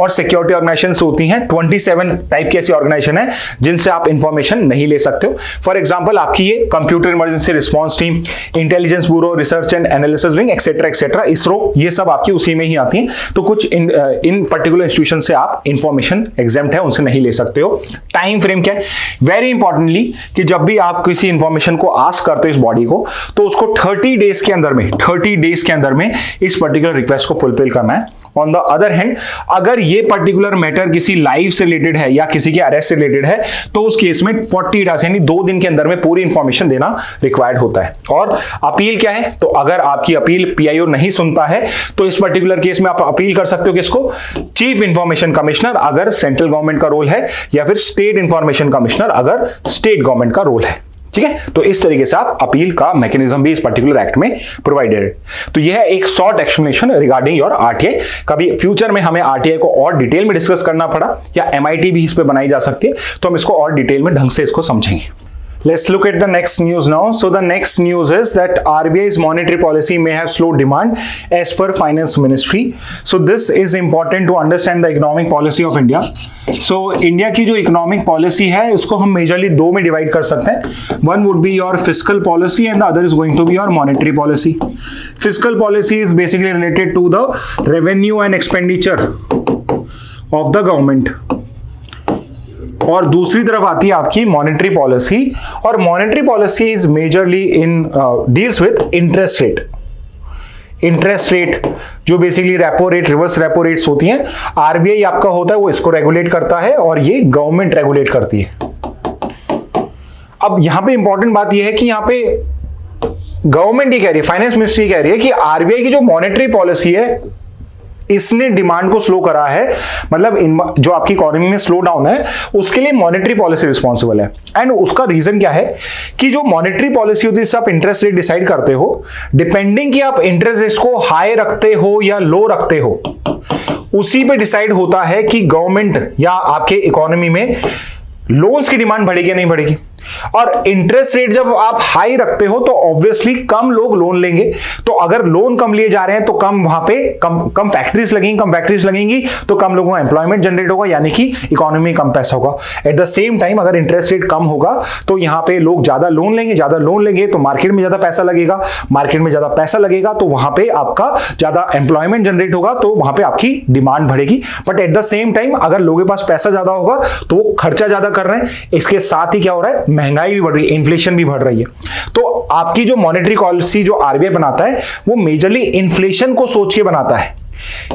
और सिक्योरिटी ऑर्गेनाइजेशंस होती हैं, 27 टाइप की ऐसी ऑर्गेनाइजेशन है जिनसे आप इंफॉर्मेशन नहीं ले सकते हो। फॉर एग्जांपल, आपकी ये computer emergency response team, intelligence bureau, research and analysis wing, etcetera etcetera, ISRO, ये सब आपकी उसी में ही आती हैं। तो कुछ इन पर्टिकुलर इंस्टीट्यूशन से आप इंफॉर्मेशन एग्जेम्प्ट है, उनसे नहीं ले सकते हो। टाइम फ्रेम क्या है? वेरी इंपॉर्टेंटली कि जब भी आप किसी इंफॉर्मेशन को आस्क करते हो इस बॉडी को, तो उसको 30 डेज के अंदर में, 30 डेज के अंदर में इस पर्टिकुलर रिक्वेस्ट को फुलफिल करना है। ऑन द अदर हैंड, अगर ये पर्टिकुलर मैटर किसी लाइफ से रिलेटेड है या किसी के अरेस्ट से रिलेटेड है, तो उस केस में 40 डेज यानी 2 दिन के अंदर में पूरी इंफॉर्मेशन देना रिक्वायर्ड होता है। और अपील क्या है? तो अगर आपकी अपील पीआईओ नहीं सुनता है, तो इस पर्टिकुलर केस में आप अपील कर सकते हो किसको? चीफ इंफॉर्मेशन कमिश्नर अगर सेंट्रल गवर्नमेंट का रोल है, या फिर स्टेट इंफॉर्मेशन कमिश्नर अगर स्टेट गवर्नमेंट का रोल है। ठीक है, तो इस तरीके से आप अपील का मैकेनिज्म भी इस पर्टिकुलर एक्ट में प्रोवाइडेड है। तो यह है एक short explanation regarding your RTI. कभी फ्यूचर में हमें आरटीआई को और डिटेल में डिस्कस करना पड़ा या एमआईटी भी इस पे बनाई जा सकती है, तो हम इसको और डिटेल में ढंग से इसको समझेंगे। Let's look at the next news now. So the next news is that RBI's monetary policy may have slowed demand as per Finance Ministry. So this is important to understand the economic policy of India. So India की जो economic policy है उसको हम majorly दो में divide कर सकते हैं. One would be your fiscal policy and the other is going to be your monetary policy. Fiscal policy is basically related to the revenue and expenditure of the government. और दूसरी तरफ आती है आपकी मॉनेटरी पॉलिसी, और monetary policy is majorly in deals with interest rate. Interest rate जो basically repo rate, reverse repo rates होती हैं, आरबीआई आपका होता है वो इसको रेगुलेट करता है और ये गवर्नमेंट रेगुलेट करती है। अब यहां पे इंपॉर्टेंट बात यह है कि यहां पे गवर्नमेंट ये कह रही है, फाइनेंस मिनिस्ट्री कह रही है कि आरबीआई की जो मॉनेटरी पॉलिसी है इसने डिमांड को स्लो करा है, मतलब जो आपकी इकोनॉमी में स्लो डाउन है उसके लिए मॉनेटरी पॉलिसी रिस्पॉन्सिबल है। एंड उसका रीजन क्या है कि जो मॉनेटरी पॉलिसी होती है, आप इंटरेस्ट रेट डिसाइड करते हो डिपेंडिंग कि आप इंटरेस्ट रेट को हाई रखते हो या लो रखते हो, उसी पे डिसाइड होता है कि गवर्नमेंट या आपके इकोनॉमी में लोन्स की डिमांड बढ़ेगी या नहीं बढ़ेगी। और इंटरेस्ट रेट जब आप हाई रखते हो तो ऑब्वियसली कम लोग लोन लेंगे, तो अगर लोन कम लिए जा रहे हैं तो कम वहां पे कम फैक्ट्रीज लगेंगी, कम फैक्ट्रीज लगेंगी तो कम लोगों को एम्प्लॉयमेंट जनरेट होगा, यानी कि इकोनॉमी में कम पैसा होगा। एट द सेम टाइम अगर इंटरेस्ट रेट कम होगा तो यहां पे लोग ज्यादा लोन लेंगे तो मार्केट में ज्यादा पैसा लगेगा, मार्केट में ज्यादा पैसा लगेगा तो वहां पे आपका ज्यादा एम्प्लॉयमेंट जनरेट होगा, तो वहां पे आपकी डिमांड बढ़ेगी। But at the same time अगर लोगों के पास पैसा ज्यादा होगा तो वो खर्चा ज्यादा कर रहे हैं, इसके साथ ही क्या हो रहा है, महंगाई भी बढ़ रही है, इन्फ्लेशन भी बढ़ रही है। तो आपकी जो मॉनेटरी पॉलिसी जो आरबीआई बनाता है वो मेजरली इन्फ्लेशन को सोच के बनाता है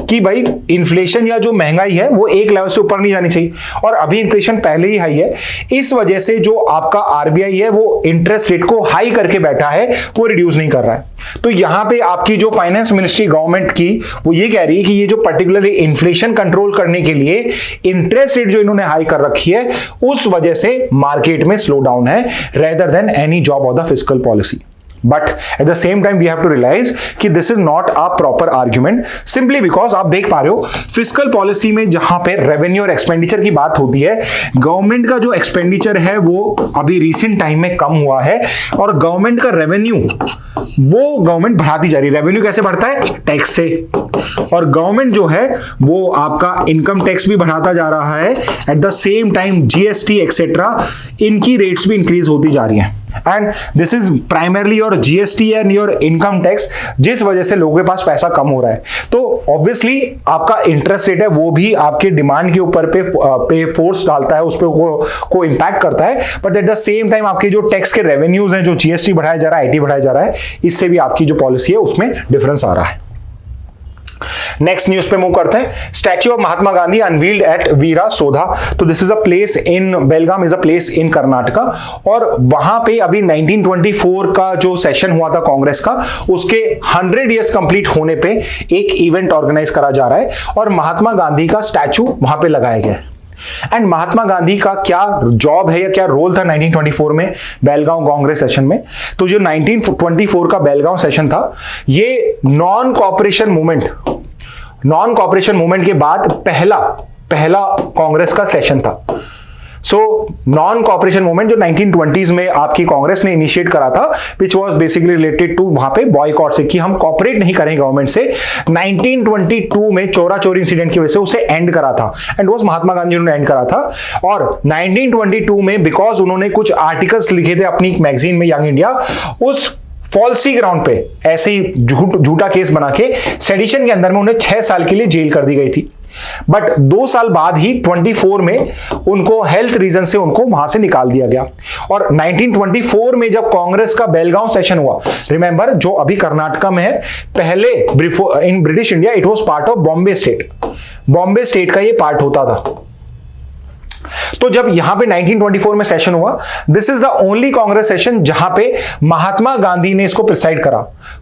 कि भाई इन्फ्लेशन या जो महंगाई है वो एक लेवल से ऊपर नहीं जानी चाहिए, और अभी इन्फ्लेशन पहले ही हाई है। इस वजह से जो आपका आरबीआई है वो इंटरेस्ट रेट को हाई करके बैठा है, वो रिड्यूस नहीं कर रहा है। तो यहां पे आपकी जो फाइनेंस मिनिस्ट्री गवर्नमेंट की वो ये कह रही है कि ये जो पर्टिकुलरली इन्फ्लेशन कंट्रोल करने के लिए इंटरेस्ट रेट जो इन्होंने हाई कर रखी है उस वजह से मार्केट में स्लो डाउन है, rather than any job of the fiscal policy. But at the same time we have to realize कि this is not a proper argument, simply because आप देख पा रहे हो फिस्कल पॉलिसी में जहां पे रेवेन्यू और एक्सपेंडिचर की बात होती है, गवर्नमेंट का जो एक्सपेंडिचर है वो अभी रिसेंट टाइम में कम हुआ है और गवर्नमेंट का रेवेन्यू वो गवर्नमेंट बढ़ाती जा रही है। रेवेन्यू कैसे बढ़ता है? टैक्स से, और गवर्नमेंट जो है वो आपका इनकम टैक्स भी बढ़ाता जा रहा है, eight the same time GST etcetera इनकी रेट्स भी इंक्रीज होती जा रही हैं। And this is primarily your GST and your income tax, जिस वजह से लोगों के पास पैसा कम हो रहा है। तो ऑब्वियसली आपका इंटरेस्ट रेट है वो भी आपके डिमांड के ऊपर पे फोर्स डालता है, उस पर को इम्पैक्ट करता है। But at the same time आपके जो टैक्स के रेवेन्यूज हैं, जो जीएसटी बढ़ाया जा रहा है, आईटी बढ़ाया जा रहा है, इससे भी आपकी जो पॉलिसी है उसमें डिफरेंस आ रहा है। नेक्स्ट न्यूज पे मूव करते हैं। Statue of Mahatma Gandhi unveiled at Veera Soudha. तो this is a place in Belgaum, is a place in Karnataka, और वहां पे अभी 1924 का जो सेशन हुआ था कांग्रेस का, उसके 100 इयर्स कंप्लीट होने पे एक इवेंट ऑर्गेनाइज करा जा रहा है और महात्मा गांधी का स्टैच्यू वहां पे लगाया गया है। एंड महात्मा गांधी का क्या जॉब है या क्या रोल था 1924 में बेलगांव कांग्रेस सेशन में? तो जो 1924 का बेलगांव सेशन था, ये नॉन कॉपरेशन मूवमेंट के बाद पहला कांग्रेस का सेशन था। सो नॉन कॉपरेशन मूवमेंट जो 1920s में आपकी कांग्रेस ने इनिशिएट करा था, which was basically related to वहां पे बॉयकॉट से, कि हम कॉपरेट नहीं करें गवर्नमेंट से। 1922 में चोरा चोरी इंसिडेंट की वजह से उसे एंड करा था, एंड वो महात्मा गांधी ने एंड करा था। और 1922 में बिकॉज उन्होंने कुछ आर्टिकल्स लिखे थे अपनी एक मैगजीन में, यंग इंडिया, उस फॉल्सी ग्राउंड पे ऐसे ही झूठा केस बना के सेडिशन के अंदर में उन्हें 6 साल के लिए जेल कर दी गई थी। बट 2 साल बाद ही 24 में उनको हेल्थ रीजन से उनको वहां से निकाल दिया गया। और 1924 में जब कांग्रेस का बेलगांव सेशन हुआ, रिमेंबर जो अभी कर्नाटका में है, पहले in British India it was part of Bombay state का ये पार्ट होता था। तो जब यहां पे 1924 में सेशन हुआ, this is the only Congress session जहां पे महात्मा गांधी ने इसको प्रिसाइड करा।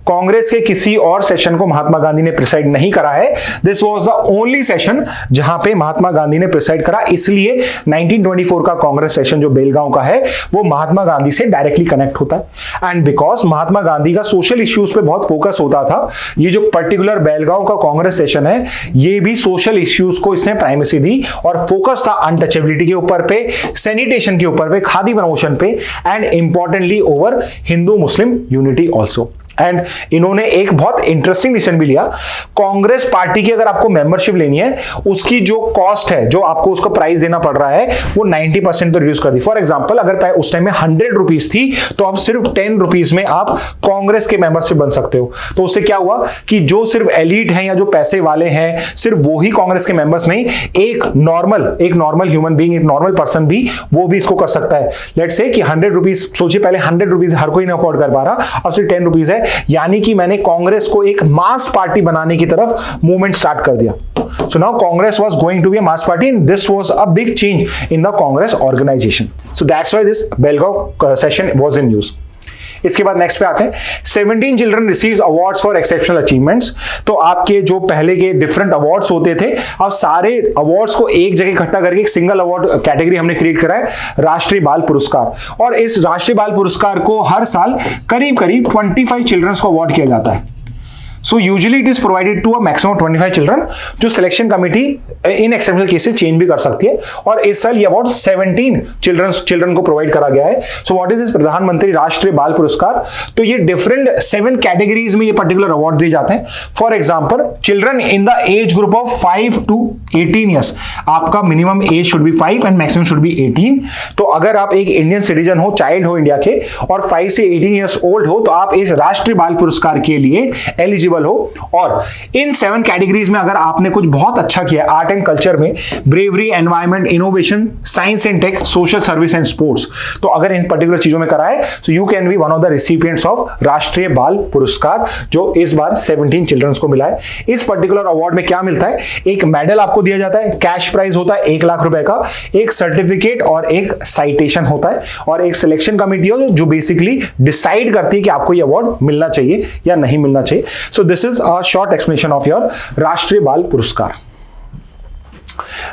कांग्रेस के किसी और सेशन को महात्मा गांधी ने प्रिसाइड नहीं करा है। This was the only session जहां पे महात्मा गांधी ने प्रिसाइड करा। इसलिए 1924 का कांग्रेस सेशन जो बेलगांव का है, वो महात्मा गांधी से डायरेक्टली कनेक्ट होता है। एंड बिकॉज महात्मा गांधी का सोशल इश्यूज पे बहुत फोकस होता था, ये जो पर्टिकुलर बेलगांव का कांग्रेस सेशन है, ये भी सोशल इश्यूज को इसने प्राइमेसी दी और फोकस था अनटचेबिलिटी के ऊपर पे, सैनिटेशन के ऊपर पे, खादी प्रमोशन पे, and importantly over Hindu Muslim unity also. And इन्होंने एक बहुत इंटरेस्टिंग डिसीजन भी लिया। कांग्रेस पार्टी की अगर आपको मेंबरशिप लेनी है, उसकी जो कॉस्ट है, जो आपको उसका प्राइस देना पड़ रहा है, वो 90% तो रिड्यूस कर दी। फॉर एग्जांपल, अगर उस टाइम में 100 रुपीज थी, तो अब सिर्फ 10 रुपीज में आप कांग्रेस के मेंबरशिप बन सकते हो। तो उससे क्या हुआ कि जो सिर्फ एलिट हैं या जो पैसे वाले हैं, सिर्फ वो ही कांग्रेस के मेंबर्स नहीं, एक नॉर्मल ह्यूमन बीइंग, एक नॉर्मल पर्सन भी, वो भी इसको कर सकता है। लेट्स से कि 100 रुपीज, सोचिए पहले 100 रुपीज हर कोई नहीं अफोर्ड कर पा रहा, अब सिर्फ 10 रुपीज है। यानी कि मैंने कांग्रेस को एक मास पार्टी बनाने की तरफ मूवमेंट स्टार्ट कर दिया। So now Congress was going to be a mass party, and this was a big change in the Congress organization. So that's why this Belgaum session was in news. इसके बाद next पे आते हैं। 17 children receives awards for exceptional achievements. तो आपके जो पहले के डिफरेंट अवार्ड्स होते थे, अब सारे अवार्ड्स को एक जगह इकट्ठा करके एक सिंगल अवार्ड कैटेगरी हमने क्रिएट करा है, राष्ट्रीय बाल पुरस्कार। और इस राष्ट्रीय बाल पुरस्कार को हर साल करीब 25 चिल्ड्रंस को अवार्ड किया जाता है। So usually it is provided to a maximum 25 children, जो सिलेक्शन कमेटी इन एक्सेप्शनल केसेस चेंज भी कर सकती है। और इस साल ये अवार्ड 17 चिल्ड्रन को प्रोवाइड करा गया है। सो व्हाट इज दिस प्रधानमंत्री राष्ट्रीय बाल पुरस्कार? तो ये डिफरेंट 7 कैटेगरीज में ये पर्टिकुलर अवार्ड दिए जाते हैं। For example, children in the age group of 5 to 18 years, आपका minimum age should be 5 and maximum should be 18। तो अगर आप एक इंडियन सिटीजन हो, चाइल्ड हो इंडिया के, और 5 से 18 ईयर्स ओल्ड हो, तो आप इस राष्ट्रीय बाल पुरस्कार के लिए एलिजिबल हो। और इन 7 कैटेगरीज में अगर आपने कुछ बहुत अच्छा किया, आर्ट एंड कल्चर में, bravery, environment, innovation, science and tech, social service and sports, तो अगर इन पर्टिकुलर चीजों में करा है, so you can be one of the recipients of Rashtriya Bal पुरस्कार, जो इस बार 17 चिल्ड्रंस को मिला है। इस पर्टिकुलर अवार्ड में क्या मिलता है? एक मेडल आपको दिया जाता है, कैश प्राइज होता है 1 लाख रुपए का, एक सर्टिफिकेट और एक साइटेशन होता है, और एक सिलेक्शन कमेटी हो जो बेसिकली डिसाइड करती है कि आपको ये अवार्ड मिलना चाहिए या नहीं मिलना चाहिए। So this is a short explanation of your राष्ट्रीय बाल पुरस्कार।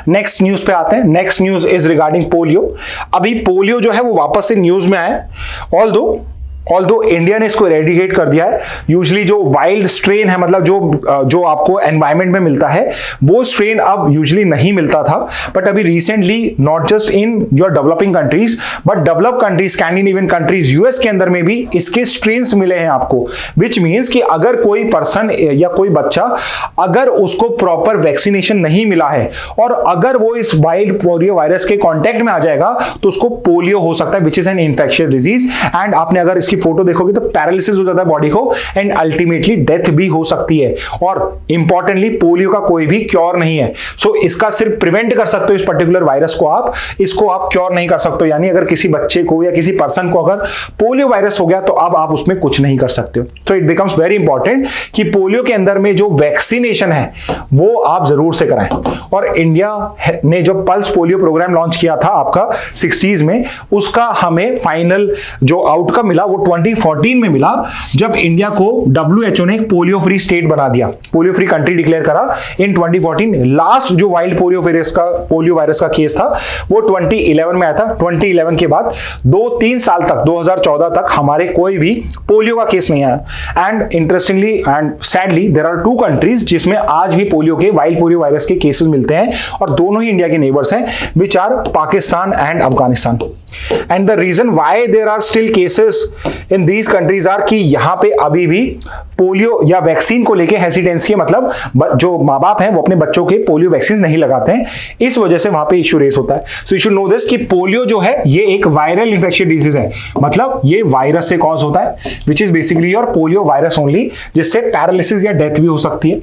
नेक्स्ट न्यूज पे आते हैं। Next news is regarding polio. अभी पोलियो जो है वो वापस से न्यूज में आया, ऑल्दो इंडिया ने इसको एरेडिकेट कर दिया है। यूजुअली जो वाइल्ड स्ट्रेन है, मतलब जो आपको एनवायरमेंट में मिलता है, वो स्ट्रेन अब यूजुअली नहीं मिलता था, बट अभी recently not just in your developing countries but develop countries, Scandinavian countries, US के अंदर में भी इसके स्ट्रेन्स मिले हैं आपको। विच मीन्स कि अगर कोई पर्सन या कोई बच्चा, अगर उसको प्रॉपर वैक्सीनेशन नहीं मिला है और अगर वो इस वाइल्ड पोलियो वायरस के कॉन्टेक्ट में आ जाएगा, तो उसको पोलियो हो सकता है, which is an infectious disease. And आपने अगर इसकी फोटो देखोगे तो पैरालिसिस हो जाता है बॉडी को एंड अल्टीमेटली डेथ भी हो सकती है। और इंपॉर्टेंटली पोलियो का कोई भी क्योर नहीं है। सो इसका सिर्फ प्रिवेंट कर सकते हो, इस पर्टिकुलर वायरस को आप, इसको आप क्योर नहीं कर सकते हो। यानी अगर किसी बच्चे को या किसी पर्सन को अगर पोलियो वायरस हो गया तो अब आप उसमें कुछ नहीं कर सकते हो। So it becomes very important कि पोलियो के अंदर में जो वैक्सीनेशन है वो आप जरूर से कराएं। और इंडिया ने जो पल्स पोलियो प्रोग्राम लॉन्च किया था आपका 60s में, उसका हमें फाइनल जो आउटकम मिला वो 2014 में मिला, जब इंडिया को WHO ने पोलियो फ्री स्टेट बना दिया, पोलियो फ्री कंट्री डिक्लेयर करा इन 2014। लास्ट जो वाइल्ड पोलियो वायरस का केस था वो 2011 में आया था। 2011 के बाद 2-3 साल तक, 2014 तक हमारे कोई भी पोलियो का केस नहीं आया। And interestingly and sadly there are 2 countries जिसमें आज भी पोलियो के, वाइल्ड पोलियो वायरस के केसेस मिलते हैं, और दोनों ही इंडिया के नेबर्स हैं, which are Pakistan and Afghanistan. And the reason why there are still cases in these countries are कि यहां पे अभी भी पोलियो या वैक्सीन को लेके हेसिटेंसी है, मतलब जो माँ बाप हैं वो अपने बच्चों के पोलियो वैक्सीन नहीं लगाते हैं, इस वजह से वहां पे इश्यू रेस होता है। So you should know this कि पोलियो जो है ये एक वायरल इन्फेक्शन डिजीज है, मतलब ये वायरस से कॉज होता है, विच is basically your polio virus only, जिससे पैरालिसिस या डेथ भी हो सकती है।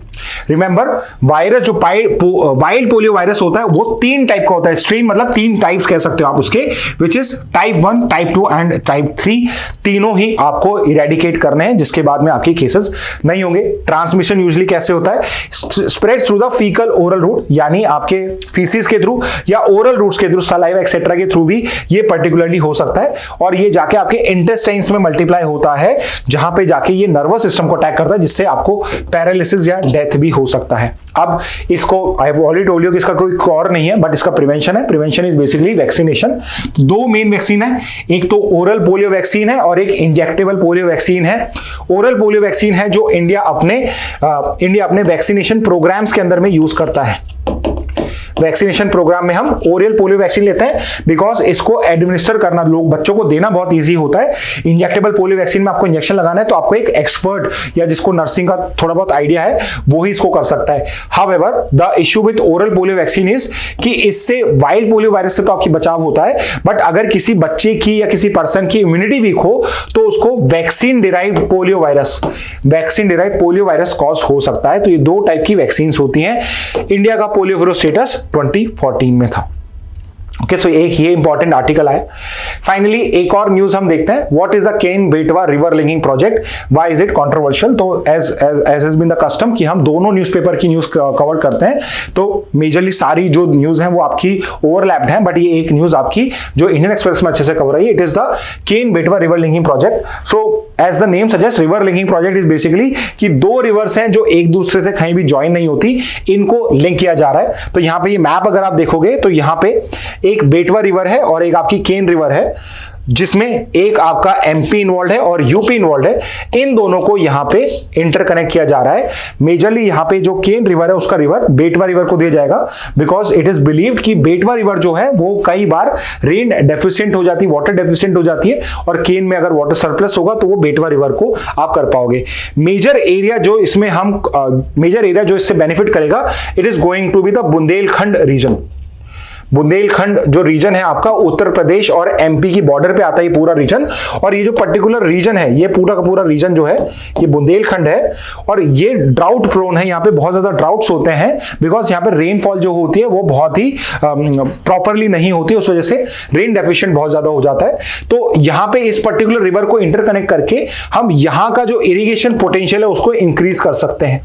रिमेंबर, वायरस जो वाइल्ड पोलियो वायरस होता है वो 3 टाइप का होता है, स्ट्रेन मतलब 3 टाइप्स कह सकते हो आप उसके, which is type 1, type 2 and type 3। तीनों ही आपको इरेडिकेट करने हैं, जिसके बाद में आपके केसेस नहीं होंगे। ट्रांसमिशन यूजुअली कैसे होता है? Spread through the faecal oral route, यानी आपके फीसिस के थ्रू या ओरल रूट्स के थ्रू, सलाइवा एक्सेट्रा के थ्रू भी ये पर्टिकुलरली हो सकता है, और ये जाके आपके इंटेस्टाइन्स में मल्टीप्लाई होता है, जहां पे जाके ये नर्वस सिस्टम को अटैक करता है, जिससे आपको पैरालिसिस या डेथ भी हो सकता है। अब इसको आई हैव ऑलरेडी टोल्ड यू कि इसका कोई क्योर नहीं है, बट इसका प्रिवेंशन है। Prevention is basically vaccination. 2 main vaccine है, एक तो ओरल पोलियो वैक्सीन है और एक इंजेक्टेबल पोलियो वैक्सीन है। ओरल पोलियो वैक्सीन है जो इंडिया अपने वैक्सीनेशन प्रोग्राम्स के अंदर में यूज करता है। वैक्सीनेशन प्रोग्राम में हम ओरल पोलियो वैक्सीन लेते हैं बिकॉज इसको एडमिनिस्टर करना, लोग बच्चों को देना बहुत इजी होता है। इंजेक्टेबल पोलियो वैक्सीन में आपको इंजेक्शन लगाना है, तो आपको एक एक्सपर्ट या जिसको नर्सिंग का थोड़ा बहुत आइडिया है वो ही इसको कर सकता है। However the issue with oral polio vaccine is कि इससे वाइल्ड पोलियो वायरस से तो आपकी बचाव होता है, बट अगर किसी बच्चे की या किसी पर्सन की इम्यूनिटी वीक हो तो उसको vaccine derived polio virus cause हो सकता है। तो ये 2 टाइप की वैक्सीन होती हैं। इंडिया का पोलियो फ्री स्टेटस 2014 में था। ओके, सो एक ये इंपॉर्टेंट आर्टिकल आया। फाइनली एक और न्यूज हम देखते हैं, what is the Ken Betwa river linking project, why is it controversial. तो as has been the custom कि हम दोनों न्यूज़पेपर की न्यूज कवर करते हैं, तो मेजरली सारी जो न्यूज हैं वो आपकी ओवरलैप्ड हैं, बट ये एक न्यूज आपकी जो इंडियन एक्सप्रेस में अच्छे से कवर है, it is the Ken Betwa river linking project. So as the name suggest, river linking project is basically कि 2 रिवर्स हैं जो एक दूसरे से कहीं भी ज्वाइन नहीं होती, इनको लिंक किया जा रहा है। तो यहाँ पे ये मैप अगर आप देखोगे तो यहाँ पे एक बेटवा रिवर है और एक आपकी केन रिवर है, जिसमें एक आपका एमपी इन्वॉल्व है और यूपी इन्वॉल्व है। इन दोनों को यहां पे इंटरकनेक्ट किया जा रहा है। मेजरली यहां पे जो केन रिवर है उसका रिवर बेटवा रिवर को दिया जाएगा, बिकॉज इट इज बिलीव्ड कि बेटवा रिवर जो है वो कई बार रेन डेफिशिएंट हो जाती है, वाटर डेफिशिएंट हो जाती है, और केन में अगर वाटर सरप्लस होगा तो वो बेटवा रिवर को आप कर पाओगे। मेजर एरिया जो इससे बेनिफिट करेगा, it is going to be the Bundelkhand region. Bundelkhand जो रीजन है आपका उत्तर प्रदेश और एमपी की बॉर्डर पे आता है ये पूरा रीजन, और ये जो पर्टिकुलर रीजन है, ये पूरा का पूरा रीजन जो है ये बुंदेलखंड है, और ये ड्राउट प्रोन है। यहाँ पे बहुत ज्यादा ड्राउट्स होते हैं, बिकॉज यहाँ पे रेनफॉल जो होती है वो बहुत ही प्रॉपरली नहीं होती, उस वजह से रेन डेफिशिएंट बहुत ज्यादा हो जाता है। तो यहाँ पे इस पर्टिकुलर रिवर को इंटरकनेक्ट करके हम यहाँ का जो इरिगेशन पोटेंशियल है उसको इंक्रीज कर सकते हैं।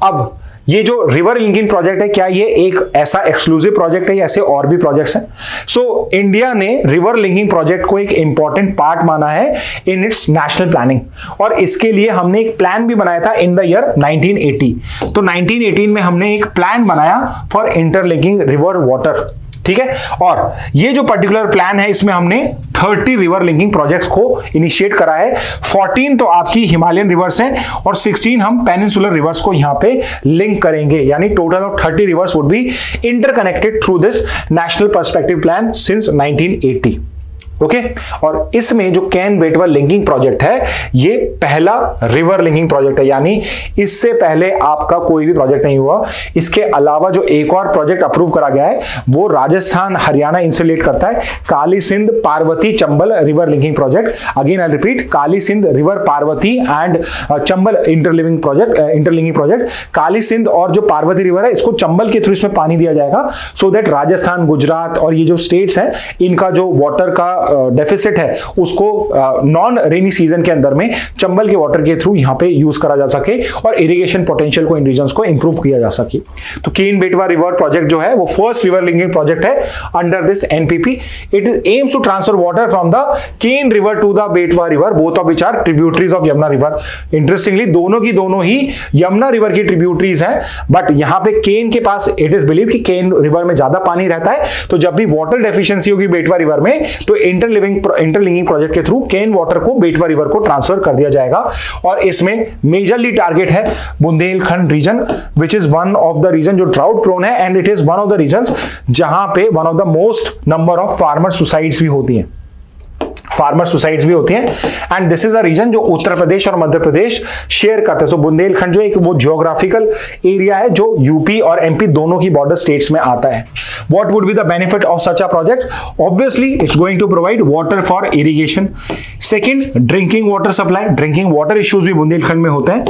अब ये जो रिवर लिंकिंग प्रोजेक्ट है, क्या ये एक ऐसा एक्सक्लूसिव प्रोजेक्ट है या ऐसे और भी प्रोजेक्ट्स हैं? सो इंडिया ने रिवर लिंकिंग प्रोजेक्ट को एक इंपॉर्टेंट पार्ट माना है इन इट्स नेशनल प्लानिंग, और इसके लिए हमने एक प्लान भी बनाया था इन द ईयर 1980। तो 1918 में हमने एक प्लान बनाया फॉर इंटरलिंकिंग रिवर वाटर, ठीक है। और ये जो पर्टिकुलर प्लान है इसमें हमने 30 रिवर लिंकिंग प्रोजेक्ट्स को इनिशिएट करा है। 14 तो आपकी हिमालयन रिवर्स हैं और 16 हम पेनिनसुलर रिवर्स को यहां पे लिंक करेंगे, यानी total of 30 reverse would be interconnected through this national perspective plan since 1980। Okay और इसमें जो केन बेटवा लिंकिंग प्रोजेक्ट है ये पहला रिवर लिंकिंग प्रोजेक्ट है, यानी इससे पहले आपका कोई भी प्रोजेक्ट नहीं हुआ। इसके अलावा जो एक और प्रोजेक्ट अप्रूव करा गया है वो राजस्थान हरियाणा इंसुलेट करता है, Kali Sindh Parvati Chambal river linking project. Again I repeat, Kali Sindh river Parvati and Chambal interlinking project. Kali Sindh और जो पार्वती रिवर है इसको चंबल के थ्रू इसमें पानी दिया जाएगा, सो दैट राजस्थान गुजरात और ये जो स्टेट्स हैं इनका जो वाटर का डेफिसिट है उसको नॉन रेनी सीजन के अंदर में चंबल के वाटर के थ्रू यहां पे यूज करा जा सके और इरिगेशन पोटेंशियल को इन रीजन्स को इंप्रूव किया जा सके। तो केन बेटवा रिवर प्रोजेक्ट जो है वो फर्स्ट रिवर लिंकिंग प्रोजेक्ट है under this NPP. It aims to transfer water from the Ken river to the Betwa river, both of which are tributaries of Yamuna river. Interestingly दोनों की दोनों ही यमुना रिवर की ट्रिब्यूटरीज हैं, बट यहां पे केन के पास इट इज बिलीव कि केन रिवर में ज्यादा पानी रहता है, तो जब भी वाटर डेफिशिएंसी होगी बेटवा रिवर में तो इंटरलिंकिंग प्रोजेक्ट के थ्रू केन वाटर को बेटवा रिवर को ट्रांसफर कर दिया जाएगा। और इसमें मेजरली टारगेट है Bundelkhand region, which is one of the region जो ड्राउट प्रोन है, and it is one of the regions जहां पे one of the most number of farmer suicides भी होती हैं, and this is a region जो उत्तर प्रदेश और मध्य प्रदेश शेयर करते हैं। सो बुंदेलखंड जो एक वो ज्योग्राफिकल एरिया है जो यूपी और एमपी दोनों की बॉर्डर स्टेट्स में आता है। What would be the benefit of such a project? Obviously, it's going to provide water for irrigation. Second, drinking water supply. Drinking water issues भी बुंदेलखंड में होते हैं।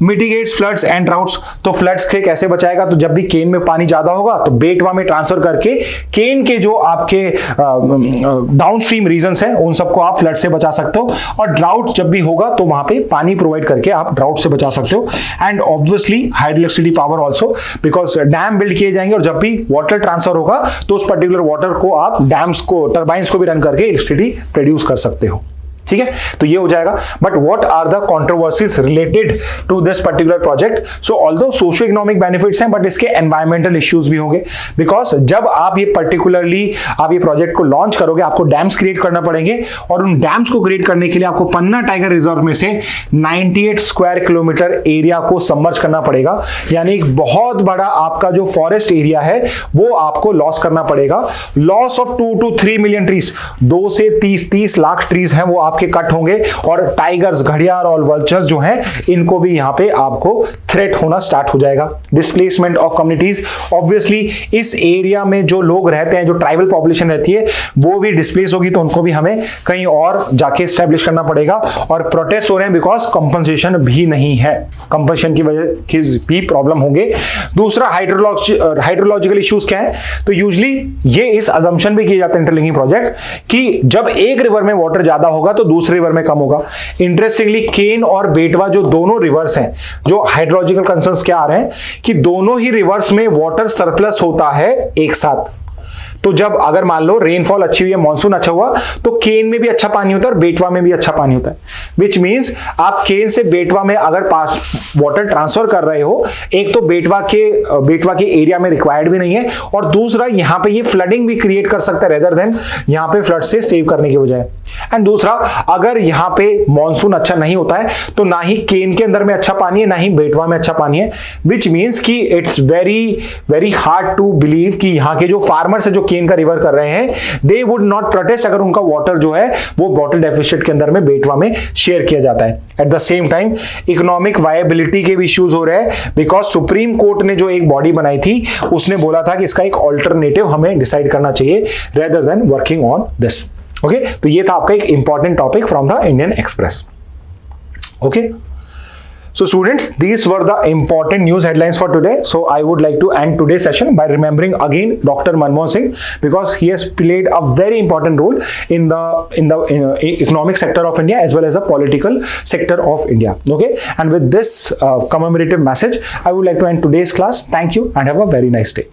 Mitigates floods and droughts. तो floods से कैसे बचाएगा? तो जब भी केन में पानी ज्यादा होगा तो बेटवा में ट्रांसफर करके केन के जो आपके डाउनस्ट्रीम रीजन्स हैं उन सबको आप फ्लड से बचा सकते हो, और ड्राउट जब भी होगा तो वहां पे पानी प्रोवाइड करके आप ड्राउट से बचा सकते हो। And obviously hydro electricity power also, because dam build किए जाएंगे और जब भी वाटर ट्रांसफर होगा तो उस पर्टिकुलर वाटर को आप डैम्स को टरबाइंस को भी रन करके इलेक्ट्रिसिटी प्रोड्यूस कर सकते हो। ठीक है, तो ये हो जाएगा। But what are the controversies related to this particular project? So although socio economic benefits हैं, बट इसके एनवायरमेंटल इश्यूज भी होंगे, बिकॉज जब आप ये पर्टिकुलरली आप ये प्रोजेक्ट को लॉन्च करोगे आपको डैम्स क्रिएट करना पड़ेंगे, और उन डैम्स को क्रिएट करने के लिए आपको पन्ना टाइगर रिजर्व में से 98 स्क्वायर किलोमीटर एरिया को सबमर्ज करना पड़ेगा, यानी एक बहुत बड़ा आपका जो फॉरेस्ट एरिया है वो आपको लॉस करना पड़ेगा। Loss of 2 to 3 million trees, 2 से 30 लाख ट्रीज हैं वो के कट होंगे, और टाइगर्स, घड़ियाल और वल्चर्स जो हैं इनको भी यहां पे आपको थ्रेट होना स्टार्ट हो जाएगा। डिस्प्लेसमेंट ऑफ कम्युनिटीज, ऑब्वियसली इस एरिया में जो लोग रहते हैं, जो ट्राइबल पॉपुलेशन रहती है वो भी डिस्प्लेस होगी, तो उनको भी हमें कहीं और जाके स्टैब्लिश करना पड़ेगा। और प्रोटेस्ट हो रहे हैं बिकॉज कंपनसेशन भी नहीं है, कंपनसेशन की वजह की भी प्रॉब्लम होंगे। दूसरा हाइड्रोलॉजिकल इश्यूज क्या है? तो यूजुअली ये इस अजम्पशन भी किया जाता है इंटरलिंकिंग प्रोजेक्ट कि जब एक रिवर में वाटर ज्यादा होगा तो दूसरे रिवर में कम होगा। इंटरेस्टिंगली केन और बेटवा जो दोनों रिवर्स हैं, जो हाइड्रोलॉजिकल कंसर्न्स क्या आ रहे हैं कि दोनों ही रिवर्स में वाटर सरप्लस होता है एक साथ। तो जब अगर मान लो रेनफॉल अच्छी हुई है, मानसून अच्छा हुआ, तो केन में भी अच्छा पानी होता है और बेटवा में भी अच्छा पानी होता है, विच मींस आप केन से बेटवा में अगर पास वाटर ट्रांसफर कर रहे हो, एक तो बेटवा के एरिया में रिक्वायर्ड भी नहीं है, और दूसरा यहां पे ये फ्लडिंग भी क्रिएट कर सकता है रेदर देन यहां पे फ्लड से सेव करने के बजाय। एंड दूसरा, अगर यहां पे मानसून अच्छा नहीं होता है तो ना ही केन के अंदर में अच्छा पानी है ना ही बेटवा में अच्छा पानी है, विच मींस कि it's very hard to believe कि यहां के जो फार्मर्स है जो केन का रिवर कर रहे हैं, दे वुड नॉट प्रोटेस्ट अगर उनका वाटर जो है वो वाटर डेफिसिट के अंदर में बेटवा में शेयर किया जाता है। Eight the same time economic viability के भी इश्यूज हो रहे हैं, बिकॉज सुप्रीम कोर्ट ने जो एक बॉडी बनाई थी उसने बोला था कि इसका एक ऑल्टरनेटिव हमें डिसाइड करना चाहिए rather than working on this. Okay, तो ये था आपका एक important topic from the Indian express. Okay, so students, these were the important news headlines for today. So I would like to end today's session by remembering again Dr. Manmohan Singh, because he has played a very important role in the economic sector of India as well as the political sector of India. Okay, and with this commemorative message I would like to end today's class. Thank you and have a very nice day.